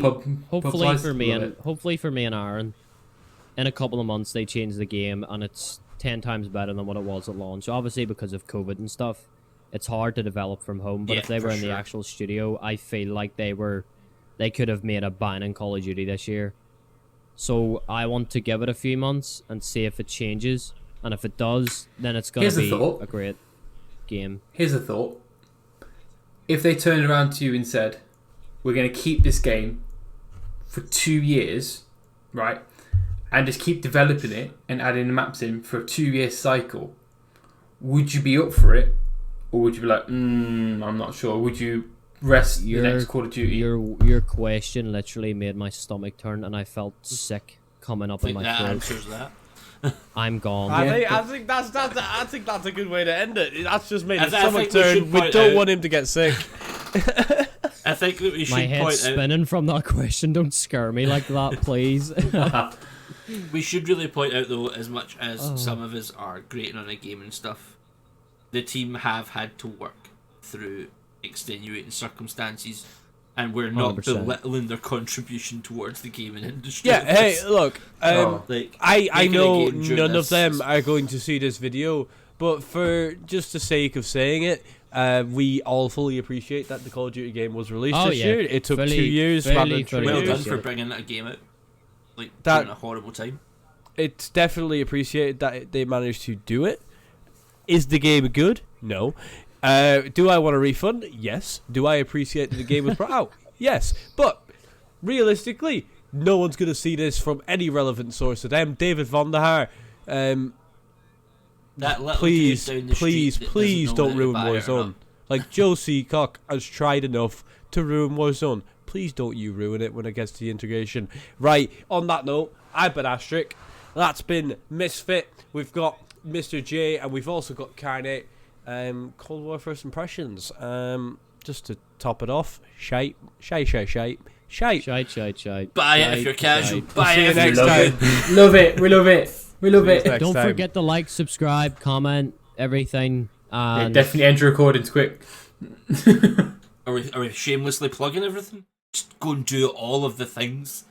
hopefully
for me and Aaron, in a couple of months they change the game and it's 10 times better than what it was at launch. Obviously, because of COVID and stuff, it's hard to develop from home. But
Yeah,
if they were
for
in the
sure.
actual studio, I feel like they could have made a banging Call of Duty this year. So I want to give it a few months and see if it changes. And if it does, then it's going
Here's
to
a
be
thought.
a great game.
Here's a thought. If they turned around to you and said, "We're going to keep this game for 2 years, right, and just keep developing it and adding the maps in for a 2-year cycle," would you be up for it? Or would you be like, I'm not sure? Would you rest the next Call of Duty?
Your question literally made my stomach turn and I felt sick coming up
I
in
think
my
that
throat.
answers that.
I'm gone.
I think that's a good way to end it. That's just made
I
his
th- I
stomach
think we
turn.
should
We
point
don't
out-
want him to get sick.
I think that we should
My head's
point out.
spinning from that question. Don't scare me like that, please.
We should really point out, though, as much as
Oh.
some of us are grating on a game and stuff, the team have had to work through extenuating circumstances, and we're not
100%.
belittling their contribution towards the gaming industry.
Yeah. Hey, look.
Like,
I
making a
know
game during
none of
this
them
is-
are going to see this video, but for just the sake of saying it, we all fully appreciate that the Call of Duty game was released
Oh,
this
yeah.
year. It took
Fully-
2 years
fully-
rather than 3
fully
well
years.
done
appreciate
for
it.
bringing that game out, like
That-
during a horrible time.
It's definitely appreciated that they managed to do it. Is the game good? No. Do I want a refund? Yes. Do I appreciate that the game was brought out? Yes. But realistically, no one's going to see this from any relevant source of them. David Vonderhaar,
That little
please,
dude down the
please,
street that
please
doesn't know
don't
whether to
ruin
buy it or
Warzone.
not.
Like, Joe Seacock has tried enough to ruin Warzone. Please don't you ruin it when it gets to the integration. Right, on that note, I've been Astric. That's Misfit. We've got Mr. J, and we've also got Carnate. Cold War First Impressions. Just to top it off, shite.
Shite.
Buy it if you're casual.
shite.
Buy
See you
it if
next
you're
time.
Love it. We love it. We love it.
Next
Don't
time.
forget to like, subscribe, comment, everything.
Yeah,
And
definitely enter recordings quick.
Are we shamelessly plugging everything? Just go and do all of the things.